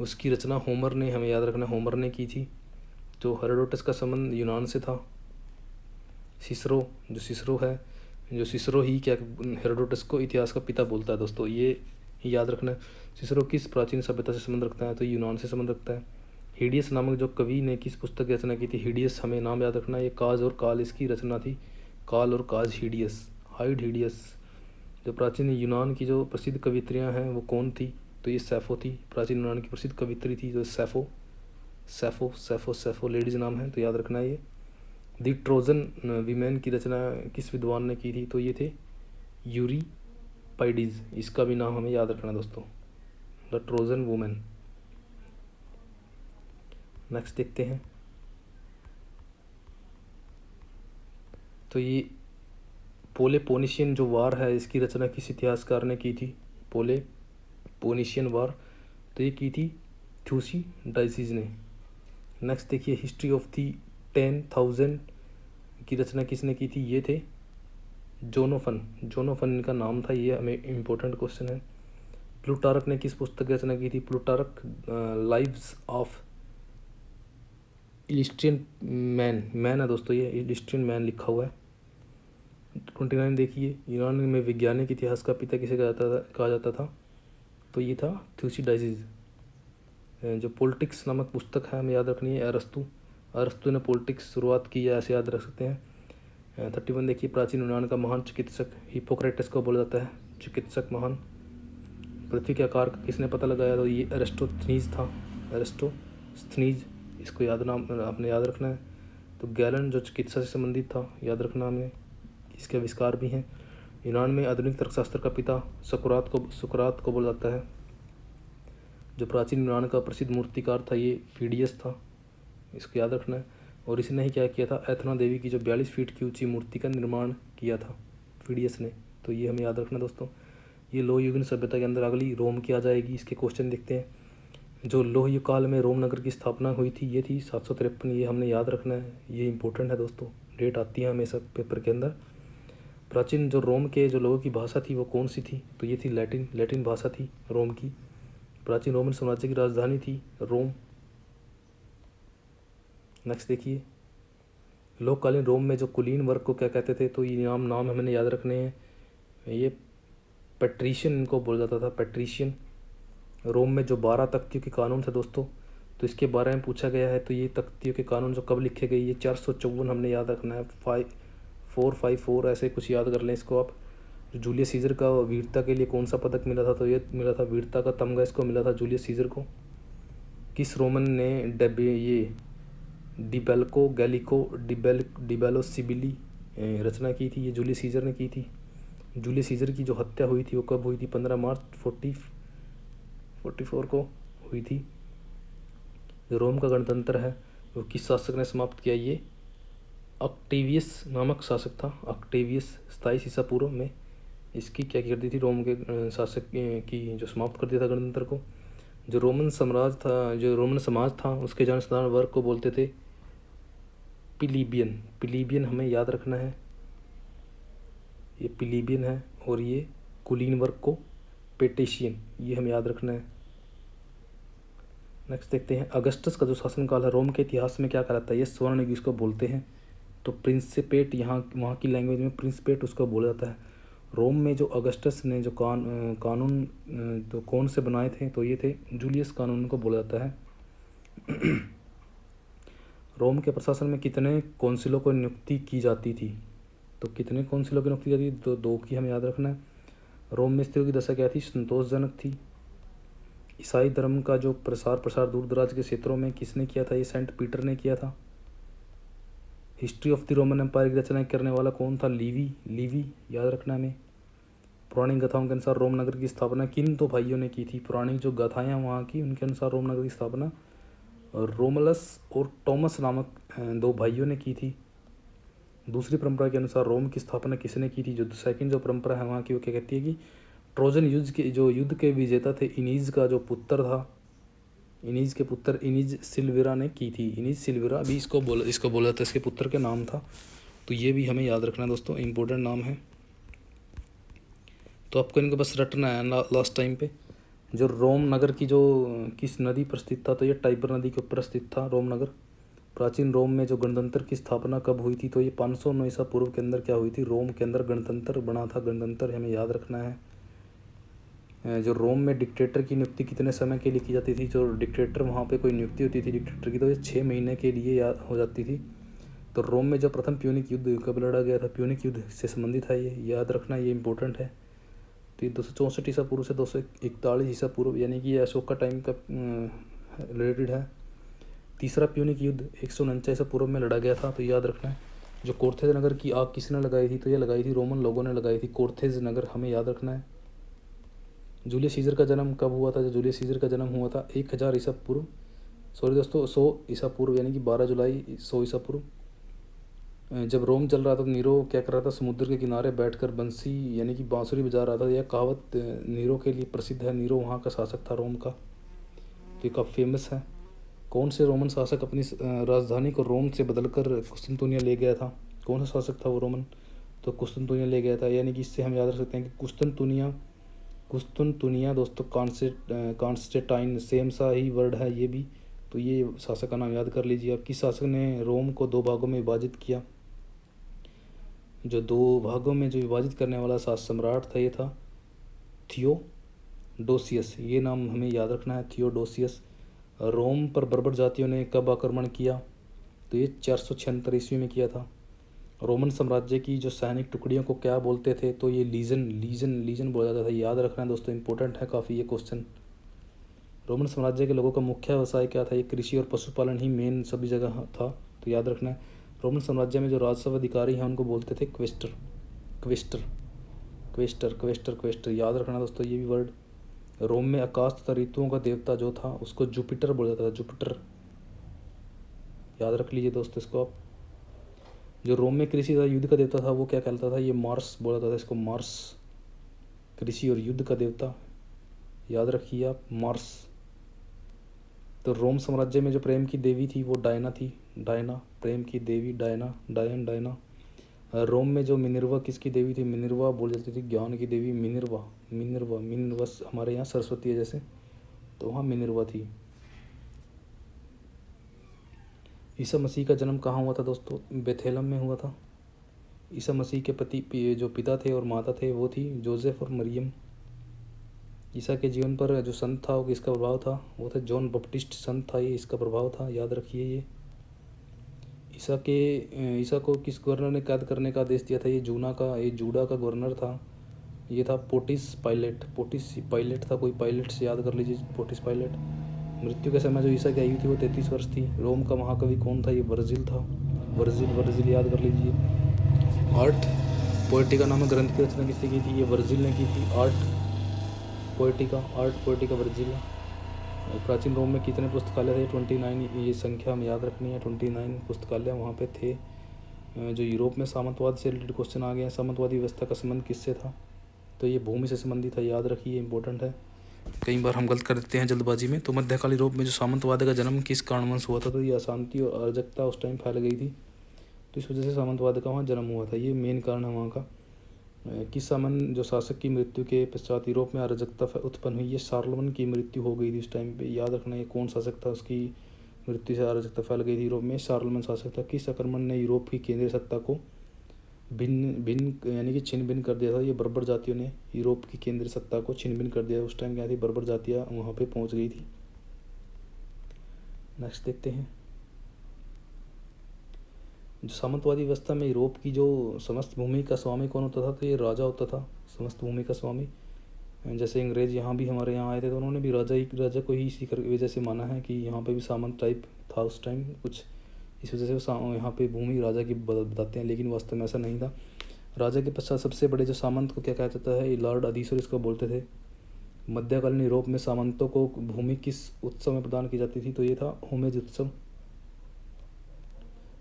उसकी रचना होमर ने, हमें याद रखना, होमर ने की थी। तो हेरोडोटस का संबंध यूनान से था। सिसरो जो सिसरो ही क्या हेरोडोटस को इतिहास का पिता बोलता है दोस्तों, ये याद रखना है। सिसरो किस प्राचीन सभ्यता से संबंध रखता है, तो यूनान से संबंध रखता है। हिडियस नामक जो कवि ने किस पुस्तक की रचना की थी, हिडियस, हमें नाम याद रखना है। ये काज और काल इसकी रचना थी, काल और काज, हिडियस, हाइड हिडियस। जो प्राचीन यूनान की जो प्रसिद्ध कवित्रियाँ हैं वो कौन थी, तो ये सैफो थी। प्राचीन यूनान की प्रसिद्ध कवित्री थी जो सैफो लेडीज नाम है, तो याद रखना है ये। दी ट्रोजन वीमेन की रचना किस विद्वान ने की थी, तो ये थे यूरिपाइडीज, इसका भी नाम हमें याद रखना दोस्तों, द ट्रोजन वुमेन। नेक्स्ट देखते हैं। तो ये पोनिशियन जो वार है इसकी रचना किस इतिहासकार ने की थी, पोनिशियन वार, तो ये की थी थ्यूसिडाइसिस ने। नेक्स्ट देखिए, हिस्ट्री ऑफ दी 10,000 की रचना किसने की थी, ये थे जोनोफन इनका नाम था, ये हमें इम्पोर्टेंट क्वेश्चन है। प्लूटार्क ने किस पुस्तक की रचना की थी, प्लूटार्क लाइव्स ऑफ इलिस्ट्रियन मैन है दोस्तों, ये इलिस्ट्रियन मैन लिखा हुआ है। 29 देखिए, यूनान में वैज्ञानिक इतिहास का पिता किसे कहा जाता था, तो ये था थ्यूसिडाइसिस। जो पॉलिटिक्स नामक पुस्तक है हमें याद रखनी है, अरस्तु ने पॉलिटिक्स शुरुआत की है, ऐसे याद रख सकते हैं। 31 देखिए, प्राचीन यूनान का महान चिकित्सक हिप्पोक्रेटस को बोला जाता है, चिकित्सक महान। पृथ्वी के आकार का किसने पता लगाया, तो ये एरिस्टोस्थनीज था, एरिस्टोस्थनीज, इसको आपने याद रखना है। तो गैलन जो चिकित्सा से संबंधित था, याद रखना हमें, इसके आविष्कार भी हैं। यूनान में आधुनिक तर्कशास्त्र का पिता सुकरात को बोला जाता है। जो प्राचीन यूनान का प्रसिद्ध मूर्तिकार था ये फीडियस था, इसको याद रखना है। और इसने ही क्या किया था, एथना देवी की जो 42 फीट की ऊंची मूर्ति का निर्माण किया था फीडियस ने, तो ये हमें याद रखना दोस्तों। ये लोह युगीन सभ्यता के अंदर अगली रोम की आ जाएगी। इसके क्वेश्चन देखते हैं। जो लोह युग काल में रोम नगर की स्थापना हुई थी, ये थी 753, ये हमने याद रखना है, ये इंपॉर्टेंट है दोस्तों, डेट आती है हमेशा पेपर के अंदर। प्राचीन जो रोम के जो लोगों की भाषा थी वो कौन सी थी, तो ये थी लैटिन भाषा थी रोम की। प्राचीन रोमन साम्राज्य की राजधानी थी रोम। नेक्स्ट देखिए, लोककालीन रोम में जो कुलीन वर्ग को क्या कहते थे, तो ये नाम हमें याद रखने हैं। ये पैट्रिशियन इनको बोला जाता था, पैट्रिशियन। रोम में जो 12 तख्तियों के कानून थे दोस्तों, तो इसके बारे में पूछा गया है। तो ये तख्तियों के कानून जो कब लिखे गए, ये 454 हमने याद रखना है, 454 ऐसे कुछ याद कर लें इसको आप। जूलियस सीजर का वीरता के लिए कौन सा पदक मिला था, तो ये मिला था वीरता का तमगा, इसको मिला था जूलियस सीजर को। किस रोमन ने डिबेल्को गैलिको डिबेलो सिबिली रचना की थी, ये जूलियस सीजर ने की थी। जूलियस सीजर की जो हत्या हुई थी वो कब हुई थी, 15 मार्च 44 को हुई थी। जो रोम का गणतंत्र है वो किस शासक ने समाप्त किया, ये ऑक्टेवियस नामक शासक था। ऑक्टेवियस 27 ईसा पूर्व में इसकी क्या कर दी थी, रोम के शासक की जो समाप्त कर दिया था गणतंत्र को। जो रोमन समाज था उसके जनसाधारण वर्ग को बोलते थे प्लीबियन। प्लीबियन हमें याद रखना है, ये प्लीबियन है। और ये कुलीन वर्ग को पेटिशियन, ये हमें याद रखना है। नेक्स्ट देखते हैं, अगस्टस का जो शासनकाल है रोम के इतिहास में क्या कहलाता है, ये स्वर्ण युग इसको बोलते हैं। तो प्रिंसिपेट, वहाँ की लैंग्वेज में प्रिंसिपेट उसको बोला जाता है। रोम में जो अगस्टस ने जो कानून तो कौन से बनाए थे, तो ये थे जूलियस कानून को बोला जाता है। रोम के प्रशासन में कितने कौंसिलों को नियुक्ति की जाती थी, तो कितने कौंसिलों की नियुक्ति की जाती थी, तो 2 की हमें याद रखना है। रोम में स्त्रियों की दशा क्या थी, संतोषजनक थी। ईसाई धर्म का जो प्रसार दूर दराज के क्षेत्रों में किसने किया था, ये सेंट पीटर ने किया था। History of the Roman empire की रचना करने वाला कौन था, लीवी याद रखना हमें। पुरानी गाथाओं के अनुसार रोम नगर की स्थापना किन 2 भाइयों ने की थी, पुरानी जो गाथाएं हैं वहाँ की उनके अनुसार रोम नगर की स्थापना रोमलस और टॉमस नामक 2 भाइयों ने की थी। दूसरी परंपरा के अनुसार रोम की स्थापना किसने की थी, जो सेकंड जो परंपरा है वहाँ की वो क्या कहती है कि ट्रोजन युद्ध के विजेता थे इनीज का जो पुत्र था, इनीज के पुत्र इनीज सिल्वेरा ने की थी। इनीज सिल्वेरा भी इसको बोला था, इसके पुत्र के नाम था। तो ये भी हमें याद रखना है दोस्तों, इम्पोर्टेंट नाम है। तो आपको इनको बस रटना है लास्ट टाइम पे। जो रोम नगर की जो किस नदी पर स्थित था, तो ये टाइबर नदी के ऊपर स्थित था रोम नगर। प्राचीन रोम में जो गणतंत्र की स्थापना कब हुई थी, तो ये 509 ईसा पूर्व के अंदर क्या हुई थी, रोम के अंदर गणतंत्र बना था। गणतंत्र हमें याद रखना है। जो रोम में डिक्टेटर की नियुक्ति कितने समय के लिए की जाती थी, जो डिक्टेटर वहाँ पे कोई नियुक्ति होती थी डिक्टेटर की, तो ये 6 महीने के लिए याद हो जाती थी। तो रोम में जो प्रथम प्यूनिक युद्ध कब लड़ा गया था, प्यूनिक युद्ध से संबंधित है, ये याद रखना, ये इंपॉर्टेंट है। तो ये 264 ईसा पूर्व से 241 ईसा पूर्व, यानी कि ये अशोक का टाइम का रिलेटेड है। तीसरा प्यूनिक युद्ध 149 ईसा पूर्व में लड़ा गया था, तो याद रखना है। जो कोर्थेज नगर की आग किसने लगाई थी, तो ये लगाई थी रोमन लोगों ने लगाई थी, कोर्थेज नगर हमें याद रखना है। जूलियस सीजर का जन्म कब हुआ था, जो जूलियस सीजर का जन्म हुआ था 1000 ईसा पूर्व, सॉरी दोस्तों 100 ईसा पूर्व, यानी कि 12 जुलाई 100 ईसा पूर्व। जब रोम जल रहा था तो नीरो क्या कर रहा था, समुद्र के किनारे बैठकर बंसी यानी कि बांसुरी बजा रहा था। यह कहावत नीरो के लिए प्रसिद्ध है। नीरो वहाँ का शासक था रोम का, तो ये काफ़ी फेमस है। कौन से रोमन शासक अपनी राजधानी को रोम से बदलकर कुस्तुनतुनिया ले गया था, कौन सा शासक था वो रोमन, तो कुस्तुनतुनिया ले गया था। यानी कि इससे हम याद रख सकते हैं कि कुस्तुनतुनिया दोस्तों कॉन्स्टेंटाइन सेम सा ही वर्ड है ये भी। तो ये शासक का नाम याद कर लीजिए आप। किस शासक ने रोम को 2 भागों में विभाजित किया, जो 2 भागों में जो विभाजित करने वाला सम्राट था ये था थियोडोसियस, ये नाम हमें याद रखना है, थियोडोसियस। रोम पर बर्बर जातियों ने कब आक्रमण किया, तो ये 476 ईस्वी में किया था। रोमन साम्राज्य की जो सैनिक टुकड़ियों को क्या बोलते थे, तो ये लीजन बोला जाता था। याद रखना है दोस्तों, इंपॉर्टेंट है काफ़ी ये क्वेश्चन। रोमन साम्राज्य के लोगों का मुख्य व्यवसाय क्या था, ये कृषि और पशुपालन ही मेन सभी जगह था, तो याद रखना है। रोमन साम्राज्य में जो राजस्व अधिकारी हैं उनको बोलते थे क्वेस्टर, याद रखना दोस्तों ये भी वर्ड। रोम में आकाश तथा ऋतुओं का देवता जो था उसको जुपिटर बोला जाता था, जुपिटर, याद रख लीजिए दोस्तों इसको आप। जो रोम में कृषि तथा युद्ध का देवता था वो क्या कहलाता था, ये मार्स बोला जाता था इसको, मार्स, कृषि और युद्ध का देवता, याद रखिए आप, मार्स। तो रोम साम्राज्य में जो प्रेम की देवी थी वो डायना थी, डायना, प्रेम की देवी डायना। रोम में जो मिनर्वा किसकी देवी थी, मिनर्वा बोल जाती थी ज्ञान की देवी, मिनर्वा हमारे यहाँ सरस्वती है जैसे, तो वहाँ मिनर्वा थी। ईसा मसीह का जन्म कहाँ हुआ था दोस्तों? बेथेलम में हुआ था। ईसा मसीह के जो पिता थे और माता थे वो थी जोसेफ और मरियम। ईसा के जीवन पर जो संत था वो किसका प्रभाव था? वो था जॉन बपटिस्ट संत था, ये इसका प्रभाव था, याद रखिए ये। ईसा को किस गवर्नर ने कैद करने का आदेश दिया था? ये जूडा का गवर्नर था। ये था पोटिस पाइलेट था, कोई पायलट से याद कर लीजिए, पोटिस पाइलेट। मृत्यु के समय जो ईसा की आयु थी वो 33 वर्ष थी। रोम का महाकवि कौन था? ये वर्जिल था। वर्जिल याद कर लीजिए। आर्ट पोएटिका नामक ग्रंथ की रचना किसने की थी? ये वर्जिल ने की थी। Art poetica Virgil. प्राचीन रोम में कितने पुस्तकालय थे? 29, ये संख्या हमें याद रखनी है। 29 पुस्तकालय वहाँ पे थे। जो यूरोप में सामंतवाद से रिलेटेड क्वेश्चन आ गए हैं, सामंतवादी व्यवस्था का संबंध किससे था? तो ये भूमि से संबंधित था, याद रखिए, इंपॉर्टेंट है। कई बार हम गलत कर देते हैं जल्दबाजी में। तो मध्यकालीन यूरोप में जो सामंतवाद का जन्म किस कारणवश हुआ था? तो ये अशांति और अराजकता उस टाइम फैल गई थी, तो इस वजह से सामंतवाद का वहाँ जन्म हुआ था। ये मेन कारण है वहाँ का। किस सामंत जो शासक की मृत्यु के पश्चात यूरोप में अराजकता उत्पन्न हुई? ये शार्लमन की मृत्यु हो गई थी उस टाइम पे, याद रखना। ये कौन शासक था, उसकी मृत्यु से अराजकता फैल गई थी यूरोप में? शार्लमन शासक था। किस आक्रमण ने यूरोप की केंद्रीय सत्ता को भिन्न यानी कि छिन्न भिन्न कर दिया था? ये बर्बर जातियों ने यूरोप की केंद्रीय सत्ता को छिन्न भिन्न कर दिया। उस टाइम क्या थी? बर्बर जातियाँ वहाँ पे पहुँच गई थी। नेक्स्ट देखते हैं। जो सामंतवादी व्यवस्था में यूरोप की जो समस्त भूमि का स्वामी कौन होता था? तो ये राजा होता था, समस्त भूमि का स्वामी। जैसे अंग्रेज यहाँ भी हमारे यहाँ आए थे तो उन्होंने भी राजा को ही इसी वजह से माना है कि यहाँ पे भी सामंत टाइप था उस टाइम कुछ, इस वजह से वो यहाँ पे भूमि राजा की बताते हैं, लेकिन वास्तव में ऐसा नहीं था। राजा के पश्चात सबसे बड़े जो सामंत को क्या कहा जाता है? लॉर्ड अधीश्वर इसको बोलते थे। मध्यकालीन यूरोप में सामंतों को भूमि किस उत्सव में प्रदान की जाती थी? तो ये था होमेज उत्सव।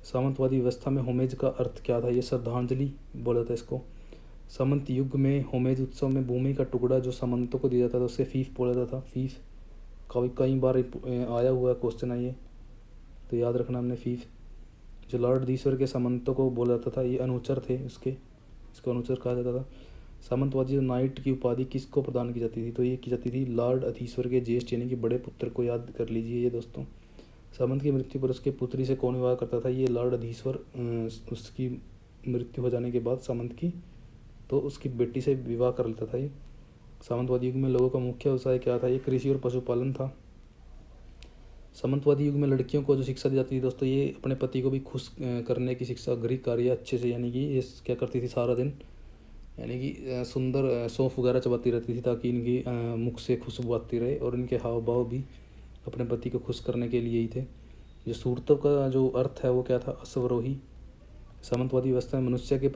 सामंतवादी व्यवस्था में होमेज का अर्थ क्या था? ये श्रद्धांजलि बोला था इसको। सामंत युग में होमेज उत्सव में भूमि का टुकड़ा जो सामंतों को दिया जाता था उसे फीफ बोला जाता था। फीफ कई बार आया हुआ क्वेश्चन है ये, तो याद रखना हमने फीफ। जो लॉर्ड अधीश्वर के सामंतों को बोला जाता था, ये अनुचर थे उसके, इसको अनुचर कहा जाता था। सामंतवादी जो नाइट की उपाधि किसको प्रदान की जाती थी? तो ये की जाती थी लॉर्ड अधीश्वर के ज्येष्ठ यानी कि बड़े पुत्र को, याद कर लीजिए ये दोस्तों। सामंत की मृत्यु पर उसके पुत्री से कौन विवाह करता था? ये लॉर्ड अधीश्वर। उसकी मृत्यु हो जाने के बाद सामंत की, तो उसकी बेटी से विवाह कर लेता था ये। सामंतवादी युग में लोगों का मुख्य व्यवसाय क्या था? ये कृषि और पशुपालन था। सामंतवादी युग में लड़कियों को जो शिक्षा दी जाती थी दोस्तों, ये अपने पति को भी खुश करने की शिक्षा, गृह कार्य अच्छे से, यानी कि ये क्या करती थी सारा दिन, यानी कि सुंदर सौंफ वगैरह चबाती रहती थी ताकि इनकी मुख से खुशबू आती रहे, और इनके हाव भाव भी अपने पति को खुश करने के लिए ही थे। जो सूरतों का जो अर्थ है वो क्या था? अश्वरोही। सामंतवादी व्यवस्था में मनुष्य के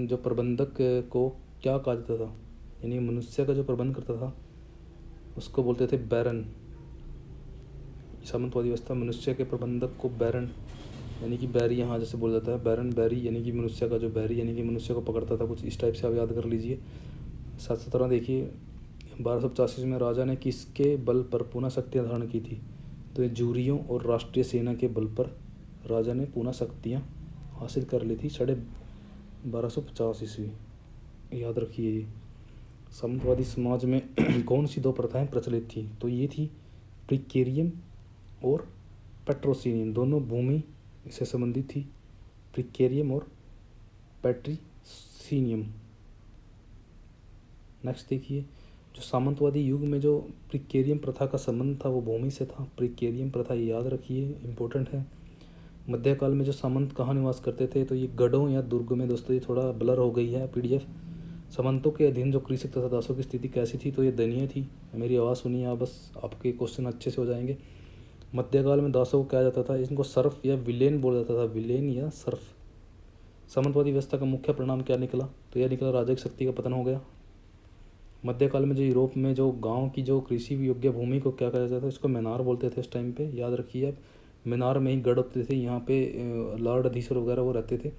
जो प्रबंधक को क्या कहा जाता था? यानी मनुष्य का जो प्रबंध करता था उसको बोलते थे बैरन। सामंतवादी व्यवस्था मनुष्य के प्रबंधक को बैरन यानी कि बैरी यहाँ जैसे बोला जाता है, बैरन बैरी यानी कि मनुष्य का जो बैरी यानी कि मनुष्य को पकड़ता था, कुछ इस टाइप से आप याद कर लीजिए। 717 देखिए, 1285 में राजा ने किसके बल पर पुनः शक्तियाँ धारण की थी? तो ये जूरियों और राष्ट्रीय सेना के बल पर राजा ने पुनः शक्तियाँ हासिल कर ली थी 1250 ईस्वी, याद रखिए ये। सामंतवादी समाज में कौन सी दो प्रथाएं प्रचलित थी? तो ये थी प्रिकेरियम और पेट्रोसिनियम, दोनों भूमि से संबंधित थी, प्रिकेरियम और पेट्रीसिनियम। नेक्स्ट देखिए, जो सामंतवादी युग में जो प्रिकेरियम प्रथा का संबंध था वो भूमि से था। प्रिकेरियम प्रथा याद रखिए, इम्पोर्टेंट है। मध्यकाल में जो सामंत कहाँ निवास करते थे? तो ये गढ़ों या दुर्ग में। दोस्तों ये थोड़ा ब्लर हो गई है पीडीएफ। सामंतों के अधीन जो कृषक तथा दासों की स्थिति कैसी थी? तो ये दयनीय थी। मेरी आवाज़ सुनिए आप, बस आपके क्वेश्चन अच्छे से हो जाएंगे। मध्यकाल में दासों को कहा जाता था, इनको सर्फ या विलेन बोला जाता था, विलेन या सर्फ। सामंतवादी व्यवस्था का मुख्य परिणाम क्या निकला? तो यह निकला राजा की शक्ति का पतन हो गया। मध्यकाल में जो यूरोप में जो गांव की जो कृषि योग्य भूमि को क्या कहा जाता था? इसको मैनार बोलते थे उस टाइम पे, याद रखिए आप। मैनार में ही गढ़ होते थे, यहाँ पे लॉर्ड अधीश्वर वगैरह वो रहते थे,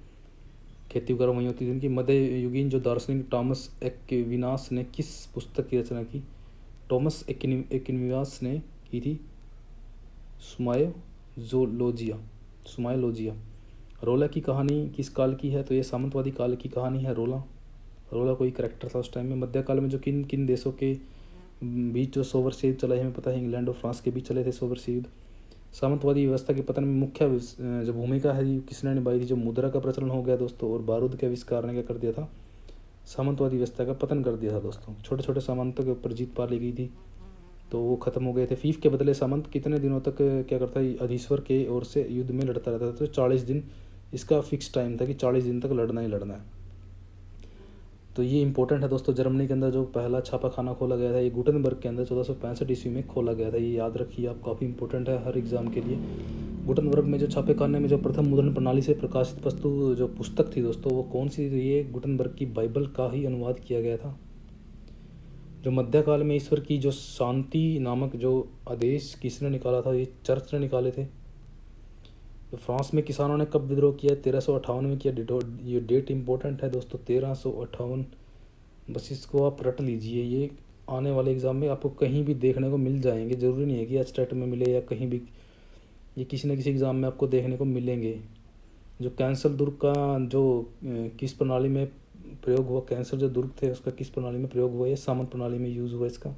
खेती वगैरह वहीं होती थी इनकी। मध्ययुगीन जो दार्शनिक टॉमस एक्विनास ने किस पुस्तक की रचना की? टॉमस एक्विनास ने की थी सुमायोलॉजिया। रोला की कहानी किस काल की है? तो ये सामंतवादी काल की कहानी है। रोला कोई करेक्टर था उस टाइम में। मध्यकाल में जो किन किन देशों के बीच जो सोवर से युद्ध चला है हमें पता है, इंग्लैंड और फ्रांस के बीच चले थे सोवर से युद्ध। सामंतवादी व्यवस्था के पतन में मुख्य जो भूमिका है ये किसने निभाई थी? जो मुद्रा का प्रचलन हो गया दोस्तों और बारूद के आविष्कार ने क्या कर दिया था? सामंतवादी व्यवस्था का पतन कर दिया था दोस्तों। छोटे छोटे सामंतों के ऊपर जीत पा ली गई थी तो वो खत्म हो गए थे। फीफ के बदले सामंत कितने दिनों तक क्या करता है? अधीश्वर के ओर से युद्ध में लड़ता रहता था। तो 40 दिन इसका फिक्स टाइम था कि 40 दिन तक लड़ना ही लड़ना है। तो ये इंपॉर्टेंट है दोस्तों। जर्मनी के अंदर जो पहला छापा खाना खोला गया था ये गुटनबर्ग के अंदर 1465 ईस्वी में खोला गया था। ये याद रखिए आप, काफ़ी इंपॉर्टेंट है हर एग्जाम के लिए। गुटनबर्ग में जो छापे खाने में जो प्रथम मुद्रण प्रणाली से प्रकाशित वस्तु जो पुस्तक थी दोस्तों वो कौन सी? ये गुटनबर्ग की बाइबल का ही अनुवाद किया गया था। जो मध्यकाल में ईश्वर की जो शांति नामक जो आदेश किसने निकाला था? ये चर्च ने निकाले थे। तो फ्रांस में किसानों ने कब विद्रोह किया? 1358 में किया। ये डेट इंपॉर्टेंट है दोस्तों, 1358। बस इसको आप रट लीजिए, ये आने वाले एग्ज़ाम में आपको कहीं भी देखने को मिल जाएंगे। ज़रूरी नहीं है कि एचटेट में मिले या कहीं भी, ये किसी न किसी एग्ज़ाम में आपको देखने को मिलेंगे। जो कैंसर दुर्ग का जो किस प्रणाली में प्रयोग हुआ? कैंसर जो दुर्ग थे उसका किस प्रणाली में प्रयोग हुआ? ये सामंत प्रणाली में यूज़ हुआ इसका।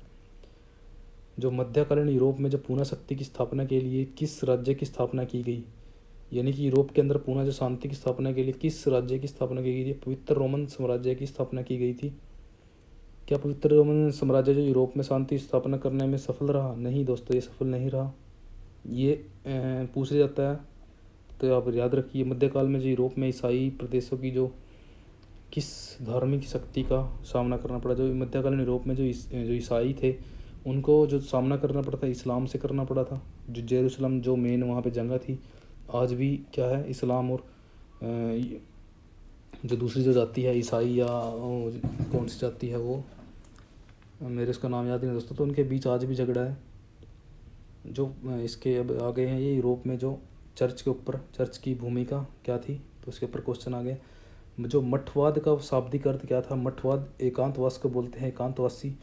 जो मध्यकालीन यूरोप में जो पूना शक्ति की स्थापना के लिए किस राज्य की स्थापना की गई? यानी कि यूरोप के अंदर पूना जो शांति की स्थापना के लिए किस राज्य की स्थापना की गई थी? पवित्र रोमन साम्राज्य की स्थापना की गई थी। क्या पवित्र रोमन साम्राज्य जो यूरोप में शांति स्थापना करने में सफल रहा? नहीं दोस्तों, ये सफल नहीं रहा। ये पूछा जाता है तो आप याद रखिए। मध्यकाल में जो यूरोप में ईसाई प्रदेशों की जो किस धार्मिक शक्ति का सामना करना पड़ा? जो मध्यकालीन यूरोप में जो ईसाई थे उनको जो सामना करना पड़ा था इस्लाम से करना पड़ा था। जो जेरूसलम जो मेन वहाँ पे जगह थी, आज भी क्या है? इस्लाम और जो दूसरी जो जाति है ईसाई या कौन सी जाति है वो, मेरे उसका नाम याद नहीं दोस्तों, तो उनके बीच आज भी झगड़ा है। जो इसके अब आ गए हैं ये यूरोप में जो चर्च के ऊपर, चर्च की भूमिका क्या थी तो उसके ऊपर क्वेश्चन आ गया। जो मठवाद का शाब्दिक अर्थ क्या था? मठवाद एकांतवास को बोलते हैं, एकांतवासी।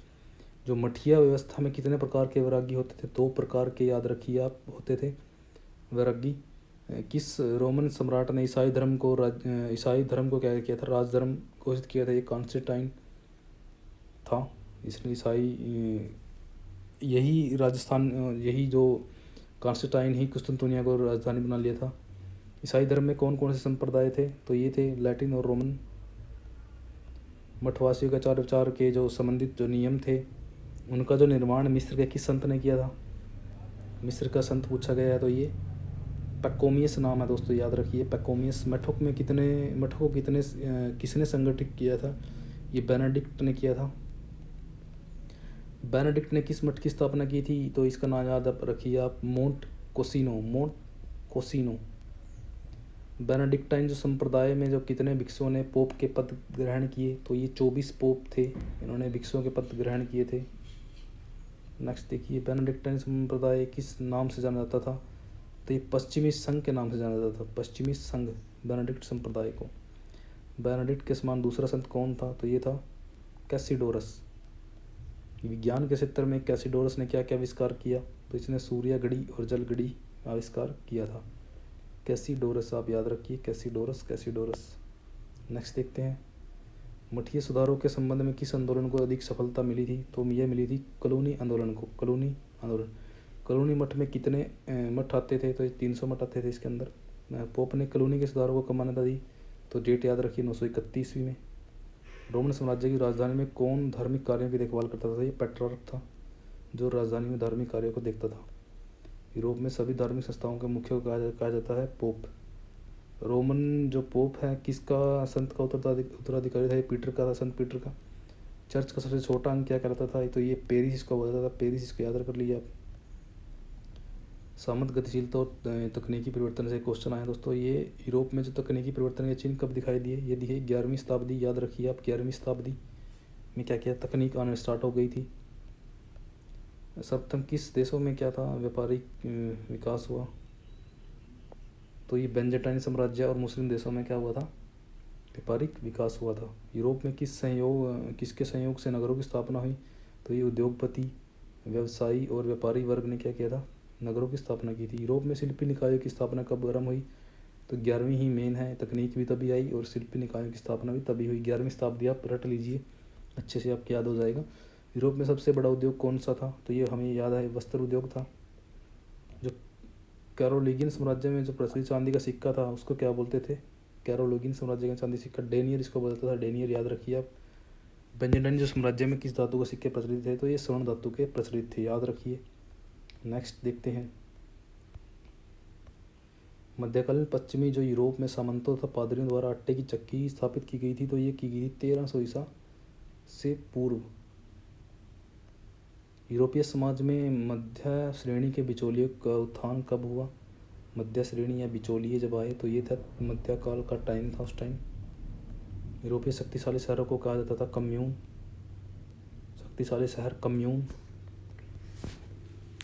जो मठिया व्यवस्था में कितने प्रकार के वैरागी होते थे? 2 प्रकार के, याद रखिए आप, होते थे वैरागी। किस रोमन सम्राट ने ईसाई धर्म को क्या किया था? राज धर्म घोषित किया था? ये कॉन्स्टेंटाइन था। इसने यही जो कॉन्स्टेंटाइन ही कुस्तुनतुनिया को राजधानी बना लिया था। ईसाई धर्म में कौन कौन से संप्रदाय थे? तो ये थे लैटिन और रोमन। मठवासियों का आचार विचार के जो संबंधित जो नियम थे उनका जो निर्माण मिस्र के किस संत ने किया था? मिस्र का संत पूछा गया है तो ये पैकोमियस नाम है दोस्तों, याद रखिए पैकोमियस। मठों को किसने संगठित किया था? ये बेनेडिक्ट ने किया था। बेनेडिक्ट ने किस मठ की स्थापना की थी? तो इसका नाम याद रखिए आप, मोंट कोसिनो। बेनेडिक्टाइन जो संप्रदाय में जो कितने भिक्षुओं ने पोप के पद ग्रहण किए? तो ये 24 पोप थे, इन्होंने भिक्षुओं के पद ग्रहण किए थे। नेक्स्ट देखिए, बेनेडिक्टाइन संप्रदाय किस नाम से जाना जाता था? तो ये पश्चिमी संघ के नाम से जाना जाता था, पश्चिमी संघ बेनेडिक्ट संप्रदाय को। बेनेडिक्ट के समान दूसरा संत कौन था? तो ये था कैसिडोरस। विज्ञान के क्षेत्र में कैसिडोरस ने क्या क्या आविष्कार किया? तो इसने सूर्य घड़ी और जल घड़ी आविष्कार किया था। कैसिडोरस आप याद रखिए, कैसिडोरस। नेक्स्ट देखते हैं, मठीय सुधारों के संबंध में किस आंदोलन को अधिक सफलता मिली थी? तो ये मिली थी कॉलोनी आंदोलन को। कॉलोनी मठ में कितने मठ आते थे? तो 300 मठ आते थे इसके अंदर। पोप ने कॉलोनी के सुधारों को कब मान्यता दी? तो डेट याद रखिए, 931 ईस्वी में। रोमन साम्राज्य की राजधानी में कौन धार्मिक कार्यों की देखभाल करता था? ये पेट्रार्क था, जो राजधानी में धार्मिक कार्यों को देखता था। यूरोप में सभी धार्मिक संस्थाओं के मुख्य को कहा जाता है पोप। रोमन जो पोप है किसका संत का उत्तराधिकारी था? ये पीटर का था, संत पीटर का। चर्च का सबसे छोटा अंग क्या कहलाता था? तो ये पेरिस इसको बोला जाता था, पेरिस। इसको याद कर लीजिए आप। सामंत गतिशीलता और तकनीकी परिवर्तन से क्वेश्चन आए दोस्तों। ये यूरोप में जो तकनीकी परिवर्तन के चिन्ह कब दिखाई दिए? ये दिखे 11वीं शताब्दी, याद रखिए आप, 11वीं शताब्दी में क्या किया? तकनीक आना स्टार्ट हो गई थी। सर्वप्रथम किस देशों में क्या था व्यापारिक विकास हुआ? तो ये बेंजेटाइन साम्राज्य और मुस्लिम देशों में क्या हुआ था? व्यापारिक विकास हुआ था। यूरोप में किसके संयोग से नगरों की स्थापना हुई? तो ये उद्योगपति, व्यवसायी और व्यापारी वर्ग ने क्या किया था? नगरों की स्थापना की थी। यूरोप में शिल्पी निकायों की स्थापना कब आरंभ हुई? तो 11वीं ही मेन है। तकनीक भी तभी आई और शिल्पी निकायों की स्थापना भी तभी हुई। 11वीं शताब्दी आप रट लीजिए, अच्छे से आपको याद हो जाएगा। यूरोप में सबसे बड़ा उद्योग कौन सा था? तो ये हमें याद है, वस्त्र उद्योग था। जो कैरोलिंगियन साम्राज्य में जो प्रचलित चांदी का सिक्का था उसको क्या बोलते थे? कैरोलिंगियन साम्राज्य का चांदी सिक्का डेनियर इसको बोलता था, डेनियर याद रखिए आप। बेंजामिन जो साम्राज्य में किस धातु के सिक्के प्रचलित थे? तो ये स्वर्ण धातु के प्रचलित थे, याद रखिए। नेक्स्ट देखते हैं, मध्यकालीन पश्चिमी जो यूरोप में सामंतों तथा पादरियों द्वारा आटे की चक्की स्थापित की गई थी, तो ये की गई थी 1300 ईसा से पूर्व। यूरोपीय समाज में मध्य श्रेणी के बिचौलियों का उत्थान कब हुआ? मध्य श्रेणी या बिचौलिए जब आए तो ये था मध्यकाल का टाइम था उस टाइम। यूरोपीय शक्तिशाली शहरों को कहा जाता था कम्यून, शक्तिशाली शहर कम्यून।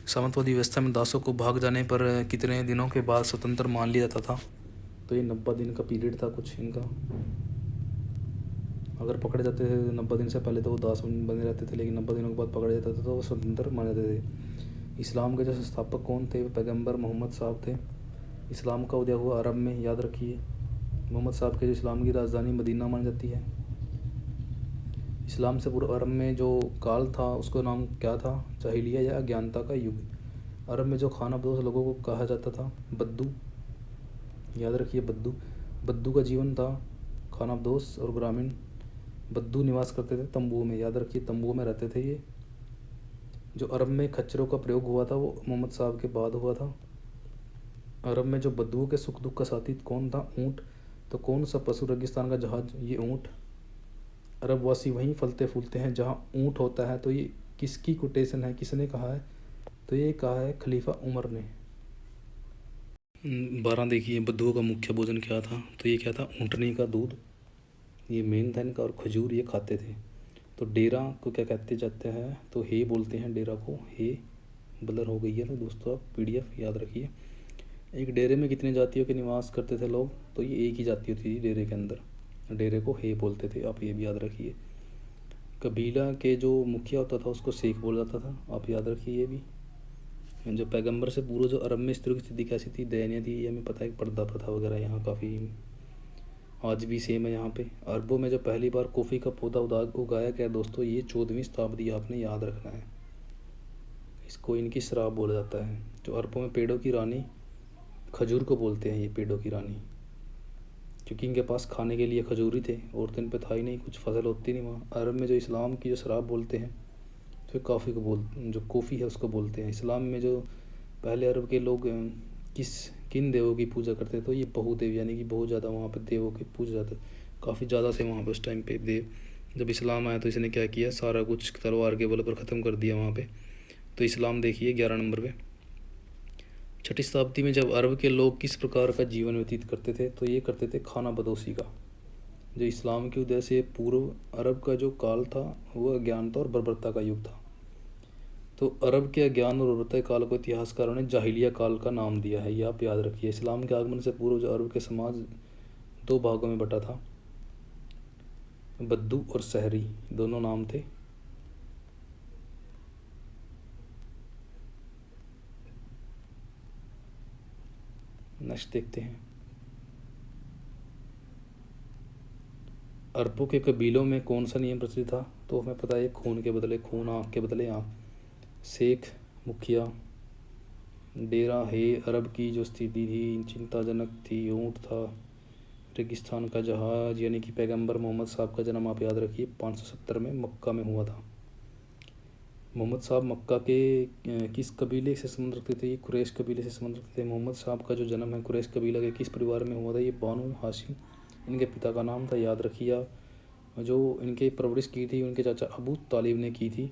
सामंतवादी व्यवस्था में दासों को भाग जाने पर कितने दिनों के बाद स्वतंत्र मान लिया जाता था? तो ये 90 दिन का पीरियड था कुछ इनका। अगर पकड़े जाते थे 90 दिन से पहले तो वो दास बने रहते थे, लेकिन 90 दिनों के बाद पकड़े जाते थे तो वो स्वतंत्र माने जाते थे। इस्लाम के जो संस्थापक कौन थे? पैगंबर मोहम्मद साहब थे। इस्लाम का उदय हुआ अरब में, याद रखिए। मोहम्मद साहब के जो इस्लाम की राजधानी मदीना मानी जाती है। इस्लाम से पूर्व अरब में जो काल था उसका नाम क्या था? जाहिलिया या अज्ञानता का युग। अरब में जो खानाबदोश लोगों को कहा जाता था बद्दू, याद रखिए बद्दू। बद्दू का जीवन था खानाबदोश और ग्रामीण। बद्दू निवास करते थे तंबुओं में, याद रखिए तंबुओं में रहते थे ये। जो अरब में खच्चरों का प्रयोग हुआ था वो मोहम्मद साहब के बाद हुआ था। अरब में जो बद्दुओं के सुख दुख का साथी कौन था? ऊँट। तो कौन सा पशु रेगिस्तान का जहाज? ये ऊँट। अरब वासी वहीं फलते फूलते हैं जहाँ ऊँट होता है, तो ये किसकी कोटेशन है, किसने कहा है? तो ये कहा है खलीफा उमर ने। 12 देखिए, बद्दुओं का मुख्य भोजन क्या था? तो ये क्या था? ऊँटनी का दूध, ये मेन था इनका, और खजूर ये खाते थे। तो डेरा को क्या कहते जाते हैं? तो हे बोलते हैं डेरा को, हे। ब्लर हो गई है तो दोस्तों आप PDF याद रखिए। एक डेरे में कितने जातियों के निवास करते थे लोग? तो ये एक ही जाति होती थी डेरे के अंदर, डेरे को हे बोलते थे, आप ये भी याद रखिए। कबीला के जो मुखिया होता था उसको शेख बोला जाता था, आप याद रखिए ये भी। जो पैगंबर से पूर्व जो अरब में स्त्रियों की स्थिति कैसी थी? दयनीय थी। ये हमें पता है, पर्दा प्रथा वगैरह यहाँ काफ़ी आज भी सेम है यहाँ पे। अरबों में जो पहली बार कॉफ़ी का पौधा उगाया गया दोस्तों, ये 14वीं शताब्दी, आपने याद रखना है। इसको इनकी शराब बोला जाता है। जो अरबों में पेड़ों की रानी खजूर को बोलते हैं, ये पेड़ों की रानी, क्योंकि इनके पास खाने के लिए खजूर ही थे और तो इन पे था ही नहीं, कुछ फसल होती नहीं वहाँ। अरब में जो इस्लाम की जो शराब बोलते हैं तो कॉफ़ी को जो कॉफ़ी है उसको बोलते हैं। इस्लाम में जो पहले अरब के लोग किन देवों की पूजा करते थे? तो ये बहुदेव, यानी कि बहुत ज़्यादा वहाँ पे देवों के पूजा जाते, काफ़ी ज़्यादा थे वहाँ पे उस टाइम पे देव। जब इस्लाम आया तो इसने क्या किया? सारा कुछ तलवार के बल पर ख़त्म कर दिया वहाँ पे। तो इस्लाम देखिए 11 नंबर पे। 6ठी शताब्दी में जब अरब के लोग किस प्रकार का जीवन व्यतीत करते थे? तो ये करते थे खाना बदोशी का। जो इस्लाम के उदय से पूर्व अरब का जो काल था वो अज्ञानता और बर्बरता का युग था। तो अरब के अज्ञान और बर्बरता काल को इतिहासकारों ने जाहिलिया काल का नाम दिया है, ये आप याद रखिए। इस्लाम के आगमन से पूर्व जो अरब के समाज 2 भागों में बटा था, बद्दू और शहरी, दोनों नाम थे। नेक्स्ट देखते हैं, अरबों के कबीलों में कौन सा नियम प्रचलित था? तो हमें पता है खून के बदले खून, आँख के बदले आँख। शेख मुखिया, डेरा है। अरब की जो स्थिति थी चिंताजनक थी। ऊँट था, रेगिस्तान का जहाज, यानी कि पैगंबर मोहम्मद साहब का जन्म आप याद रखिए 570 में मक्का में हुआ था। मोहम्मद साहब मक्का के किस कबीले से संबंध रखते थे? ये कुरैश कबीले से संबंध रखते थे। मोहम्मद साहब का जो जन्म है कुरैश कबीला के किस परिवार में हुआ था? ये बानू हाशिम इनके पिता का नाम था, याद रखिए आप। जो इनके परवरिश की थी उनके चाचा अबू तालिब ने की थी।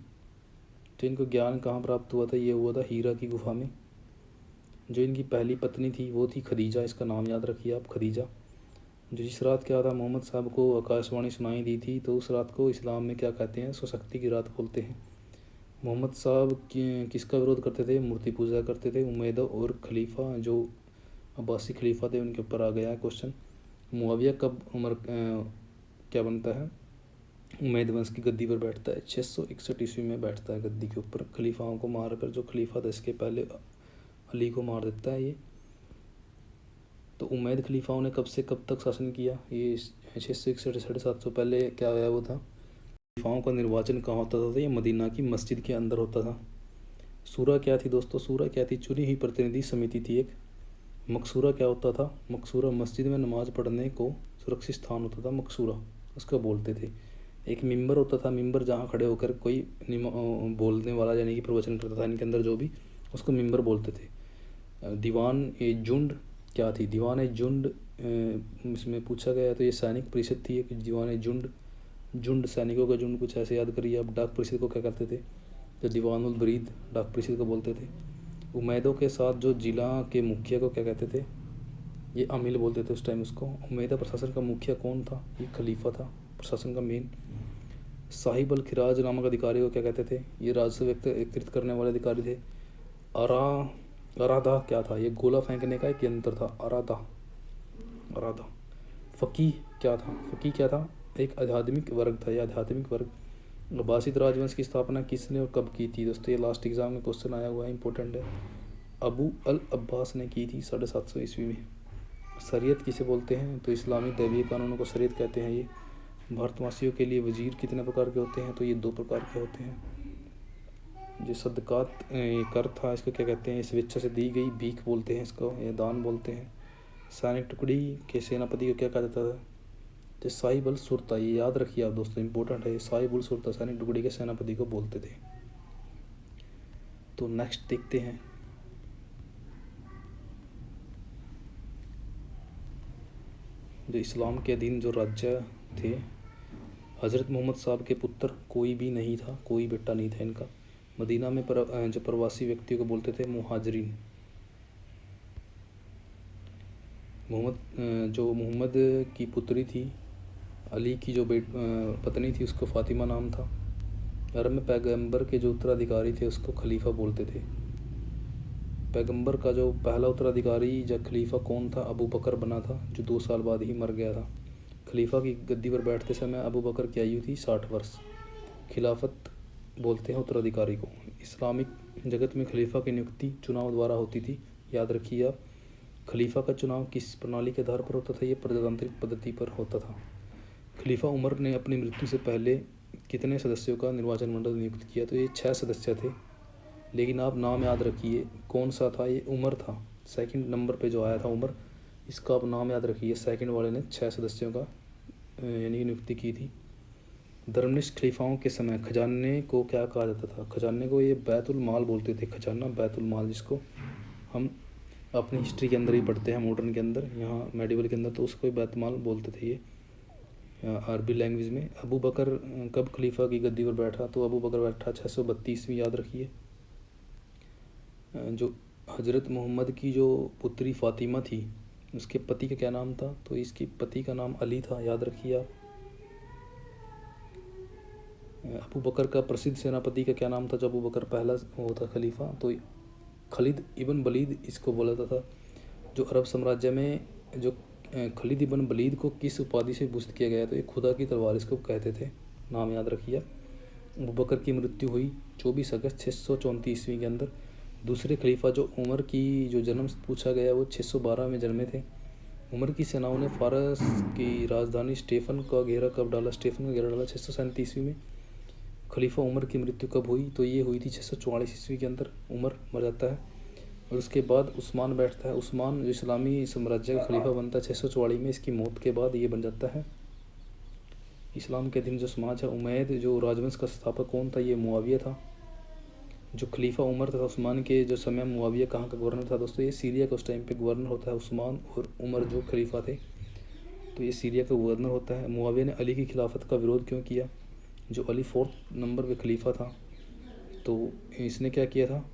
तो इनको ज्ञान कहाँ प्राप्त हुआ था? ये हुआ था हीरा की गुफा में। जो इनकी पहली पत्नी थी वो थी खदीजा, इसका नाम याद रखिए आप, खदीजा। जो जिस रात क्या था मोहम्मद साहब को आकाशवाणी सुनाई दी थी, तो उस रात को इस्लाम में क्या कहते हैं? स्वशक्ति की रात बोलते हैं। मोहम्मद साहब किसका विरोध करते थे? मूर्ति पूजा करते थे। उमैया और खलीफा जो अब्बासी खलीफा थे उनके ऊपर आ गया है क्वेश्चन। मुआविया कब क्या बनता है? उमैयद वंश की गद्दी पर बैठता है, 661 ईस्वी में बैठता है गद्दी के ऊपर। खलीफाओं को मारकर जो खलीफा था इसके पहले अली को मार देता है ये। तो उमैयद खलीफाओं ने कब से कब तक शासन किया? ये 661 750 पहले क्या आया वो था। खलीफाओं का निर्वाचन कहाँ होता था? तो ये मदीना की मस्जिद के अंदर होता था। सूरा क्या थी दोस्तों? सूरा क्या थी? चुनी हुई प्रतिनिधि समिति थी एक। मकसूरा क्या होता था? मकसूरा मस्जिद में नमाज पढ़ने को सुरक्षित स्थान होता था, मकसूरा उसको बोलते थे। एक मिंबर होता था, मिंबर जहाँ खड़े होकर कोई बोलने वाला यानी कि प्रवचन करता था इनके अंदर जो भी, उसको मिंबर बोलते थे। दीवान ए जुंड क्या थी? दीवान ए जुंड इसमें पूछा गया तो ये सैनिक परिषद थी एक। दीवान ए जुंड, जुंड सैनिकों का झुंड, कुछ ऐसे याद करिए आप। डाक परिषद को क्या करते थे? तो दीवानुल बरीद डाक परिषद को बोलते थे। उम्मीदों के साथ जो जिला के मुखिया को क्या कहते थे? ये अमील बोलते थे उस टाइम उसको। उम्मीदा प्रशासन का मुखिया कौन था? ये खलीफा था प्रशासन का मेन। साहिब अल खिराज नामक अधिकारी को क्या कहते थे? ये राजस्व एकत्रित करने वाले अधिकारी थे। अराधा क्या था? ये गोला फेंकने का एक यंत्र था, अराधा। अराधा। फ़कीह क्या था? फ़कीह क्या था? एक आध्यात्मिक वर्ग था, यह आध्यात्मिक वर्ग। अब्बासिद राजवंश की स्थापना किसने और कब की थी? दोस्तों ये लास्ट एग्जाम में क्वेश्चन आया हुआ है, इंपॉर्टेंट है। अबू अल अब्बास ने की थी 750 ईस्वी में। शरीयत किसे बोलते हैं? तो इस्लामी दैवीय कानूनों को शरीयत कहते हैं। ये भारतवासियों के लिए वजीर कितने प्रकार के होते हैं? तो ये 2 प्रकार के होते हैं। जो सदकात कर था इसको क्या कहते हैं? स्वेच्छा से दी गई भीख बोलते हैं इसको, या दान बोलते हैं। सैनिक टुकड़ी के सेनापति को क्या कहा जाता था? तो साहिब अल सुरता, ये याद रखिए आप दोस्तों, इंपॉर्टेंट है। साहिब अल सुरता सैनिक टुकड़ी के सेनापति को बोलते थे। तो नेक्स्ट देखते हैं। जो इस्लाम के अधीन जो राज्य थे, हज़रत मोहम्मद साहब के पुत्र कोई भी नहीं था, कोई बेटा नहीं था इनका। मदीना में जो प्रवासी व्यक्तियों को बोलते थे मुहाजिरीन। जो मोहम्मद की पुत्री थी, अली की जो पत्नी थी, उसको फ़ातिमा नाम था। अरब में पैगंबर के जो उत्तराधिकारी थे उसको खलीफा बोलते थे। पैगंबर का जो पहला उत्तराधिकारी या खलीफा कौन था? अबू बकर बना था, जो 2 साल बाद ही मर गया था। खलीफा की गद्दी पर बैठते समय अबू बकर की आयु थी 60 वर्ष। खिलाफत बोलते हैं उत्तराधिकारी को। इस्लामिक जगत में खलीफा की नियुक्ति चुनाव द्वारा होती थी, याद रखिए आप। खलीफा का चुनाव किस प्रणाली के आधार पर होता था? ये प्रजातांत्रिक पद्धति पर होता था। खलीफा उमर ने अपनी मृत्यु से पहले कितने सदस्यों का निर्वाचन मंडल नियुक्त किया? तो ये 6 सदस्य थे, लेकिन आप नाम याद रखिए कौन सा था? ये उमर था। सेकंड नंबर पे जो आया था उमर, इसका आप नाम याद रखिए। सेकंड वाले ने 6 सदस्यों का यानी नियुक्ति की थी। धर्मनिष्ठ खलीफाओं के समय खजाने को क्या कहा जाता था? खजाने को ये बैतुल माल बोलते थे। खजाना बैतुल माल, जिसको हम अपनी हिस्ट्री के अंदर ही पढ़ते हैं, मॉडर्न के अंदर, यहाँ मेडिवल के अंदर, तो उसको बैतुल माल बोलते थे ये अरबी लैंग्वेज में। अबू बकर कब खलीफा की गद्दी पर बैठा? तो अबू बकर बैठा 632वीं, याद रखिए। जो हज़रत मोहम्मद की जो पुत्री फ़ातिमा थी, उसके पति का क्या नाम था? तो इसके पति का नाम अली था, याद रखिए आप। अबू बकर का प्रसिद्ध सेनापति का क्या नाम था? जब अबू बकर पहला वो था खलीफा, तो खलीद इबन वलीद इसको बोला जाता था। जो अरब साम्राज्य में जो खलीद इबन वलीद को किस उपाधि से भूषित किया गया? तो ये खुदा की तलवार इसको कहते थे, नाम याद रखिए। अबू बकर की मृत्यु हुई 24 अगस्त 634 ईस्वी के अंदर। दूसरे खलीफा जो उमर की जो जन्म पूछा गया, वो 612 में जन्मे थे। उमर की सेनाओं ने फारस की राजधानी स्टेफन का घेरा कब डाला? स्टेफन का घेरा डाला 637 ईस्वी में। खलीफा उमर की मृत्यु कब हुई? तो ये हुई थी 644 ईस्वी के अंदर, उमर मर जाता है। और उसके बाद उस्मान बैठता है। उस्मान जो इस्लामी साम्राज्य का खलीफा बनता है 644 में, इसकी मौत के बाद ये बन जाता है। इस्लाम के दिन जो समाज है, उमैद जो राजवंश का स्थापक कौन था? ये मुआविया था। जो खलीफा उमर था उस्मान के जो समय, मुआविया कहाँ का गवर्नर था? दोस्तों ये सीरिया का उस टाइम पे गवर्नर होता है। उस्मान और उमर जो खलीफा थे, तो ये सीरिया का गवर्नर होता है। मुआविया ने अली की खिलाफत का विरोध क्यों किया? जो अली 4th नंबर पे खलीफा था, तो इसने क्या किया था?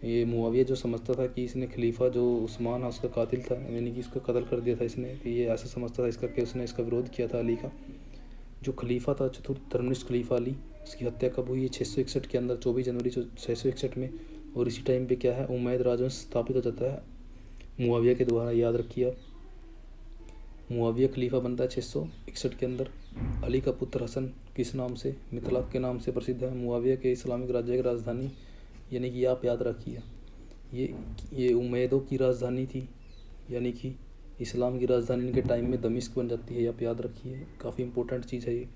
ये मुआविया जो समझता था कि इसने खलीफा जो उस्मान है उसका कातिल था, यानी कि इसका कत्ल कर दिया था इसने, तो ये ऐसा समझता था इसका कि उसने इसका विरोध किया था अली का। जो खलीफा था चतुर्थ धर्मनिष्ठ खलीफा अली, उसकी हत्या कब हुई है? 661 के अंदर, 24 जनवरी 661 में। और इसी टाइम पे क्या है, उमैद राजवंश स्थापित हो जाता है मुआविया के द्वारा, याद रखिए आप। मुआविया खलीफा बनता है 661 के अंदर। अली का पुत्र हसन किस नाम से? मितलाक के नाम से प्रसिद्ध है। मुआविया के इस्लामिक राज्य की राजधानी, यानी कि आप याद रखिए, ये उमैदों की राजधानी थी, यानी कि इस्लाम की राजधानी इनके टाइम में दमिश्क बन जाती है, आप याद रखिए, काफ़ी इंपॉर्टेंट चीज़ है ये।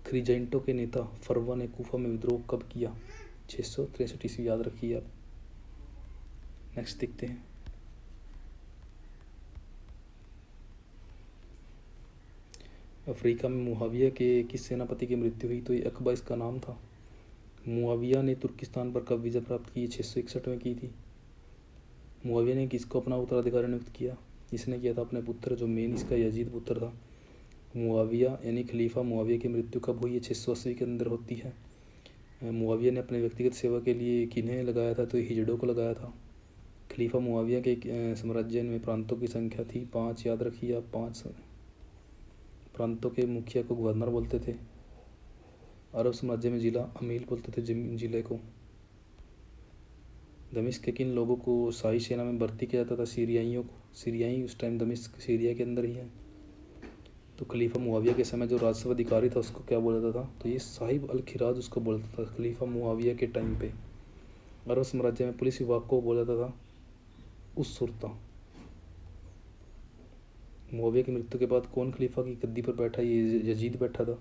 खरीजाइंटों के नेता फरवा ने कूफा में विद्रोह कब किया? 663 ईस्वी याद रखिए आप। नेक्स्ट देखते हैं। अफ्रीका में मुआविया के किस सेनापति की मृत्यु हुई? तो ये अकबा इसका नाम था। मुआविया ने तुर्किस्तान पर कब विजय प्राप्त की? 661 में की थी। मुआविया ने किसको अपना उत्तराधिकारी नियुक्त किया? इसने किया था अपने पुत्र, जो मेन इसका यजीद पुत्र था। मुआविया यानी खलीफा मुआविया की मृत्यु कब हुई है? 680 के अंदर होती है। मुआविया ने अपने व्यक्तिगत सेवा के लिए किन्हें लगाया था? तो हिजड़ों को लगाया था। खलीफा मुआविया के साम्राज्य में प्रांतों की संख्या थी 5, याद रखिए आप। 5 प्रांतों के मुखिया को गवर्नर बोलते थे। अरब साम्राज्य में जिला अमील बोलते थे जिले को। दमिश्क के किन लोगों को शाही सेना में भर्ती किया जाता था? सीरियाइयों को। सीरियाई उस टाइम दमिश्क सीरिया के अंदर ही है। तो खलीफा मुआविया के समय जो राजस्व अधिकारी था उसको क्या बोला जाता था? तो ये साहिब अल खिराज उसको बोलता था खलीफा मुआविया के टाइम पे। अरब साम्राज्य में पुलिस विभाग को बोला जाता था उस सुरता। मुआविया की मृत्यु के बाद कौन खलीफा की गद्दी पर बैठा? ये यजीद बैठा था।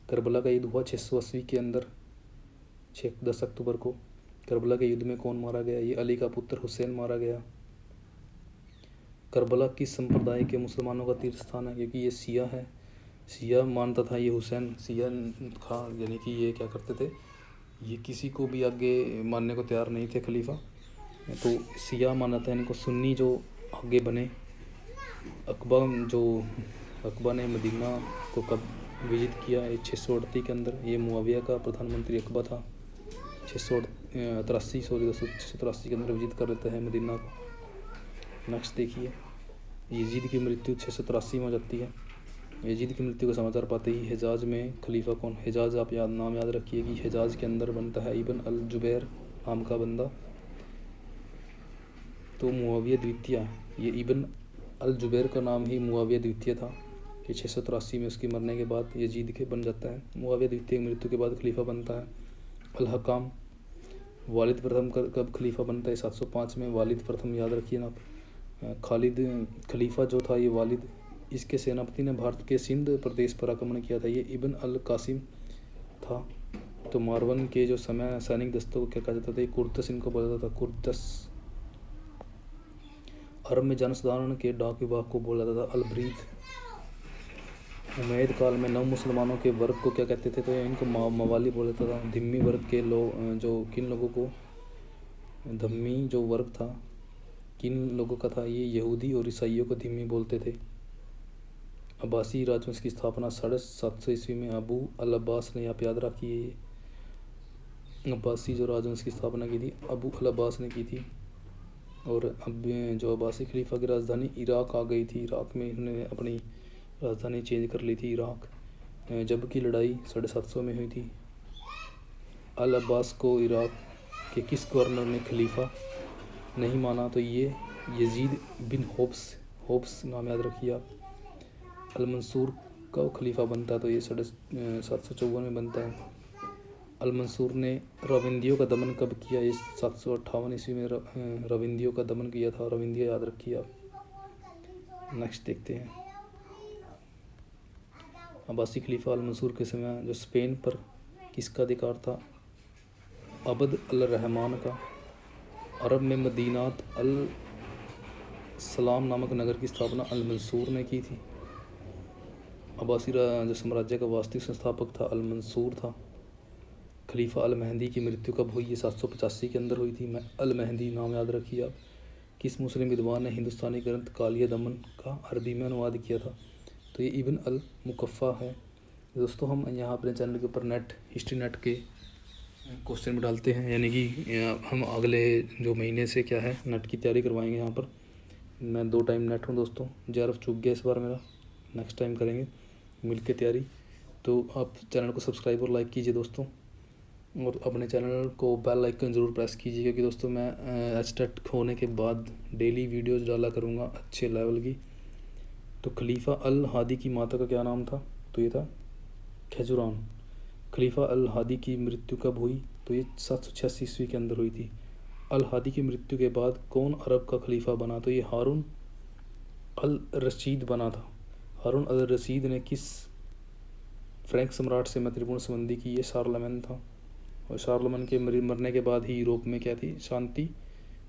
करबला का युद्ध हुआ 680 के अंदर 10 अक्टूबर को। करबला के युद्ध में कौन मारा गया? ये अली का पुत्र हुसैन मारा गया। करबला किस संप्रदाय के मुसलमानों का तीर्थ स्थान है? क्योंकि ये शिया है, शिया मानता था ये हुसैन, शिया था, यानी कि ये क्या करते थे, ये किसी को भी आगे मानने को तैयार नहीं थे खलीफा। तो शिया माना था इनको। सुन्नी जो आगे बने। अकबा ने मदीना को कब विजिट किया? 638 के अंदर। ये मुआविया का प्रधानमंत्री अकबा था। 683 के अंदर विजिट कर लेता है मदीना को। नेक्स्ट देखिए, यजीद की मृत्यु 683 में हो जाती है। यजीद की मृत्यु का समाचार पाते ही हिजाज में खलीफा कौन? हिजाज आप नाम याद रखिए कि हिजाज के अंदर बनता है इब्न अल जुबैर नाम का बंदा। तो मुआविया द्वितीय, ये इब्न अल जुबैर का नाम ही मुआविया द्वितीय था। ये 683 में उसकी मरने के बाद यजीद के बन जाता है। मुआविया द्वितीय की मृत्यु के बाद खलीफा बनता है अल हकाम। वालिद प्रथम कब खलीफा बनता है? 705 में। वालिद प्रथम याद रखिए ना आप। खालिद खलीफा जो था ये वालिद, इसके सेनापति ने भारत के सिंध प्रदेश पर आक्रमण किया था। ये इब्न अल कासिम था। तो मारवन के जो समय सैनिक दस्तों को क्या कहा जाता था? कुर्तस इनको बोला जाता था, कुर्तस। अरब में जनसाधारण के डाक विभाग को बोला जाता था अल ब्रीद। उमैयद काल में नव मुसलमानों के वर्ग को क्या कहते थे? तो इनको मवाली बोला जाता था। धिम्मी वर्ग के लोग जो किन लोगों को, धम्मी जो वर्ग था किन लोगों का था? ये यहूदी और ईसाइयों को धिम्मी बोलते थे। अब्बासी राजवंश की स्थापना 750 ईस्वी में अबू अल अब्बास ने, आप याद रखिए, अब्बासी जो राजवंश की स्थापना की थी अबू अल अब्बास ने की थी। और अब जो अब्बासी खलीफा की राजधानी इराक आ गई थी। इराक में इन्होंने अपनी राजधानी चेंज कर ली थी इराक। जबकि लड़ाई 750 में हुई थी। अल अब्बास को इराक के किस गवर्नर ने खलीफा नहीं माना? तो ये यजीद बिन होप्स नाम याद रखिए आप। अल मंसूर का खलीफा बनता है, तो ये 754 में बनता है। अल मंसूर ने रविंदियों का दमन कब किया? ये 758 ईस्वी में रविंदियों का दमन किया था। रविंदिया याद रखिए आप। नेक्स्ट देखते हैं, अब्बासी खलीफा अल मंसूर के समय जो स्पेन पर किसका अधिकार था? अब्द अल रहमान का। अरब में मदीनात अल सलाम नामक नगर की स्थापना अल मंसूर ने की थी। अब्बासी जो साम्राज्य का वास्तविक संस्थापक था अल मंसूर था। खलीफा अल मेहंदी की मृत्यु कब हुई? ये 785 के अंदर हुई थी। अल मेहंदी नाम याद रखिए आप। किस मुस्लिम विद्वान ने हिंदुस्तानी ग्रंथ कालिया दमन का अरबी में अनुवाद किया था? तो ये इब्न अल मुकफ़ा है। दोस्तों, हम यहाँ अपने चैनल के ऊपर हिस्ट्री नेट के क्वेश्चन में डालते हैं, यानी कि हम अगले जो महीने से क्या है नेट की तैयारी करवाएंगे। यहाँ पर मैं 2 टाइम नेट हूँ दोस्तों, JRF चूक गया इस बार मेरा, नेक्स्ट टाइम करेंगे मिल के तैयारी। तो आप चैनल को सब्सक्राइब और लाइक कीजिए दोस्तों, और अपने चैनल को बेल आइकन ज़रूर प्रेस कीजिए, क्योंकि दोस्तों मैं HTET होने के बाद डेली वीडियोज़ डाला करूँगा अच्छे लेवल की। तो खलीफा अल हादी की माता का क्या नाम था? तो ये था खजुरान। खलीफा अल हादी की मृत्यु कब हुई? तो ये 786 ईस्वी के अंदर हुई थी। अल हादी की मृत्यु के बाद कौन अरब का खलीफा बना? तो ये हारून अल रशीद बना था। हारून अल रशीद ने किस फ्रैंक सम्राट से मैत्रीपूर्ण संबंधी की? ये शारलेमेन था। और शार्लमन के मरने के बाद ही यूरोप में क्या थी, शांति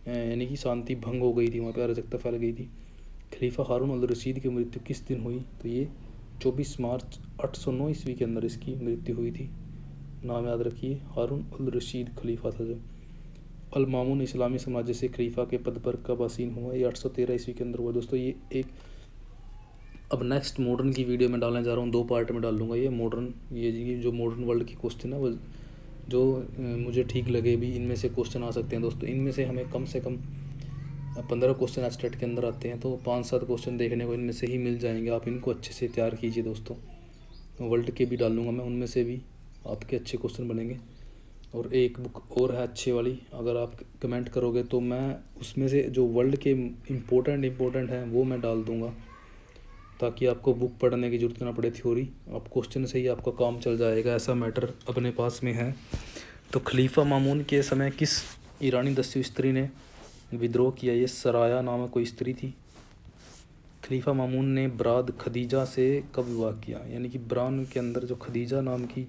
यानी कि शांति भंग हो गई थी, वहाँ पर अराजकता फैल गई थी। खलीफा हारून अल रशीद की मृत्यु किस दिन हुई, तो ये 24 मार्च 809 ईस्वी के अंदर इसकी मृत्यु हुई थी। नाम याद रखिए, हारून अल रशीद खलीफा था जो। अल मामून इस्लामी साम्राज्य से खलीफा के पद पर कब आसीन हुआ, ये 813 ईस्वी के अंदर हुआ। दोस्तों ये एक अब नेक्स्ट मॉडर्न की वीडियो में डालने जा रहा हूँ, 2 पार्ट में डाल दूँगा। ये मॉडर्न, ये जो मॉडर्न वर्ल्ड की क्वेश्चन है वो जो मुझे ठीक लगे भी, इनमें से क्वेश्चन आ सकते हैं दोस्तों। इनमें से हमें कम से कम 15 क्वेश्चन एस्टेट के अंदर आते हैं, तो 5-7 क्वेश्चन देखने को इनमें से ही मिल जाएंगे। आप इनको अच्छे से तैयार कीजिए दोस्तों। वर्ल्ड के भी डालूँगा मैं, उनमें से भी आपके अच्छे क्वेश्चन बनेंगे। और एक बुक और है अच्छी वाली, अगर आप कमेंट करोगे तो मैं उसमें से जो वर्ल्ड के इम्पोर्टेंट हैं वो मैं डाल दूँगा, ताकि आपको बुक पढ़ने की ज़रूरत ना पड़े थ्योरी, आप क्वेश्चन से ही आपका काम चल जाएगा, ऐसा मैटर अपने पास में है। तो खलीफा मामून के समय किस ईरानी दस्यु स्त्री ने विद्रोह किया, ये सराया नामक कोई स्त्री थी। खलीफा मामून ने बराद खदीजा से कब विवाह किया, यानी कि बरान के अंदर जो खदीजा नाम की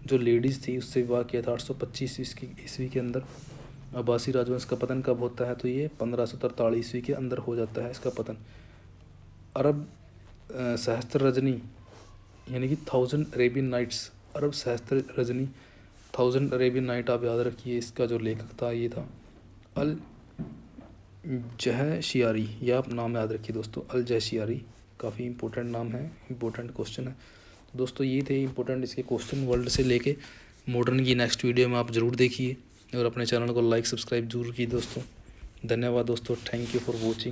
जो लेडीज़ थी उससे विवाह किया था 825 ईस्वी के अंदर। अब्बासी राजवंश का पतन कब होता है, तो ये 1543 ईस्वी के अंदर हो जाता है इसका पतन। अरब सहस्त्र रजनी यानी कि 1000 अरेबियन नाइट्स, अरब सहस्त्र रजनी 1000 अरेबियन नाइट आप याद रखिए, इसका जो लेखक था ये था अल जहशियारी, यह आप नाम याद रखिए दोस्तों, अल जहशियारी। काफ़ी इंपॉर्टेंट नाम है, इंपॉर्टेंट क्वेश्चन है दोस्तों। ये थे इंपॉर्टेंट इसके क्वेश्चन वर्ल्ड से लेके मॉडर्न की। नेक्स्ट वीडियो में आप ज़रूर देखिए और अपने चैनल को लाइक सब्सक्राइब जरूर कीजिए दोस्तों। धन्यवाद दोस्तों, थैंक यू फॉर वॉचिंग।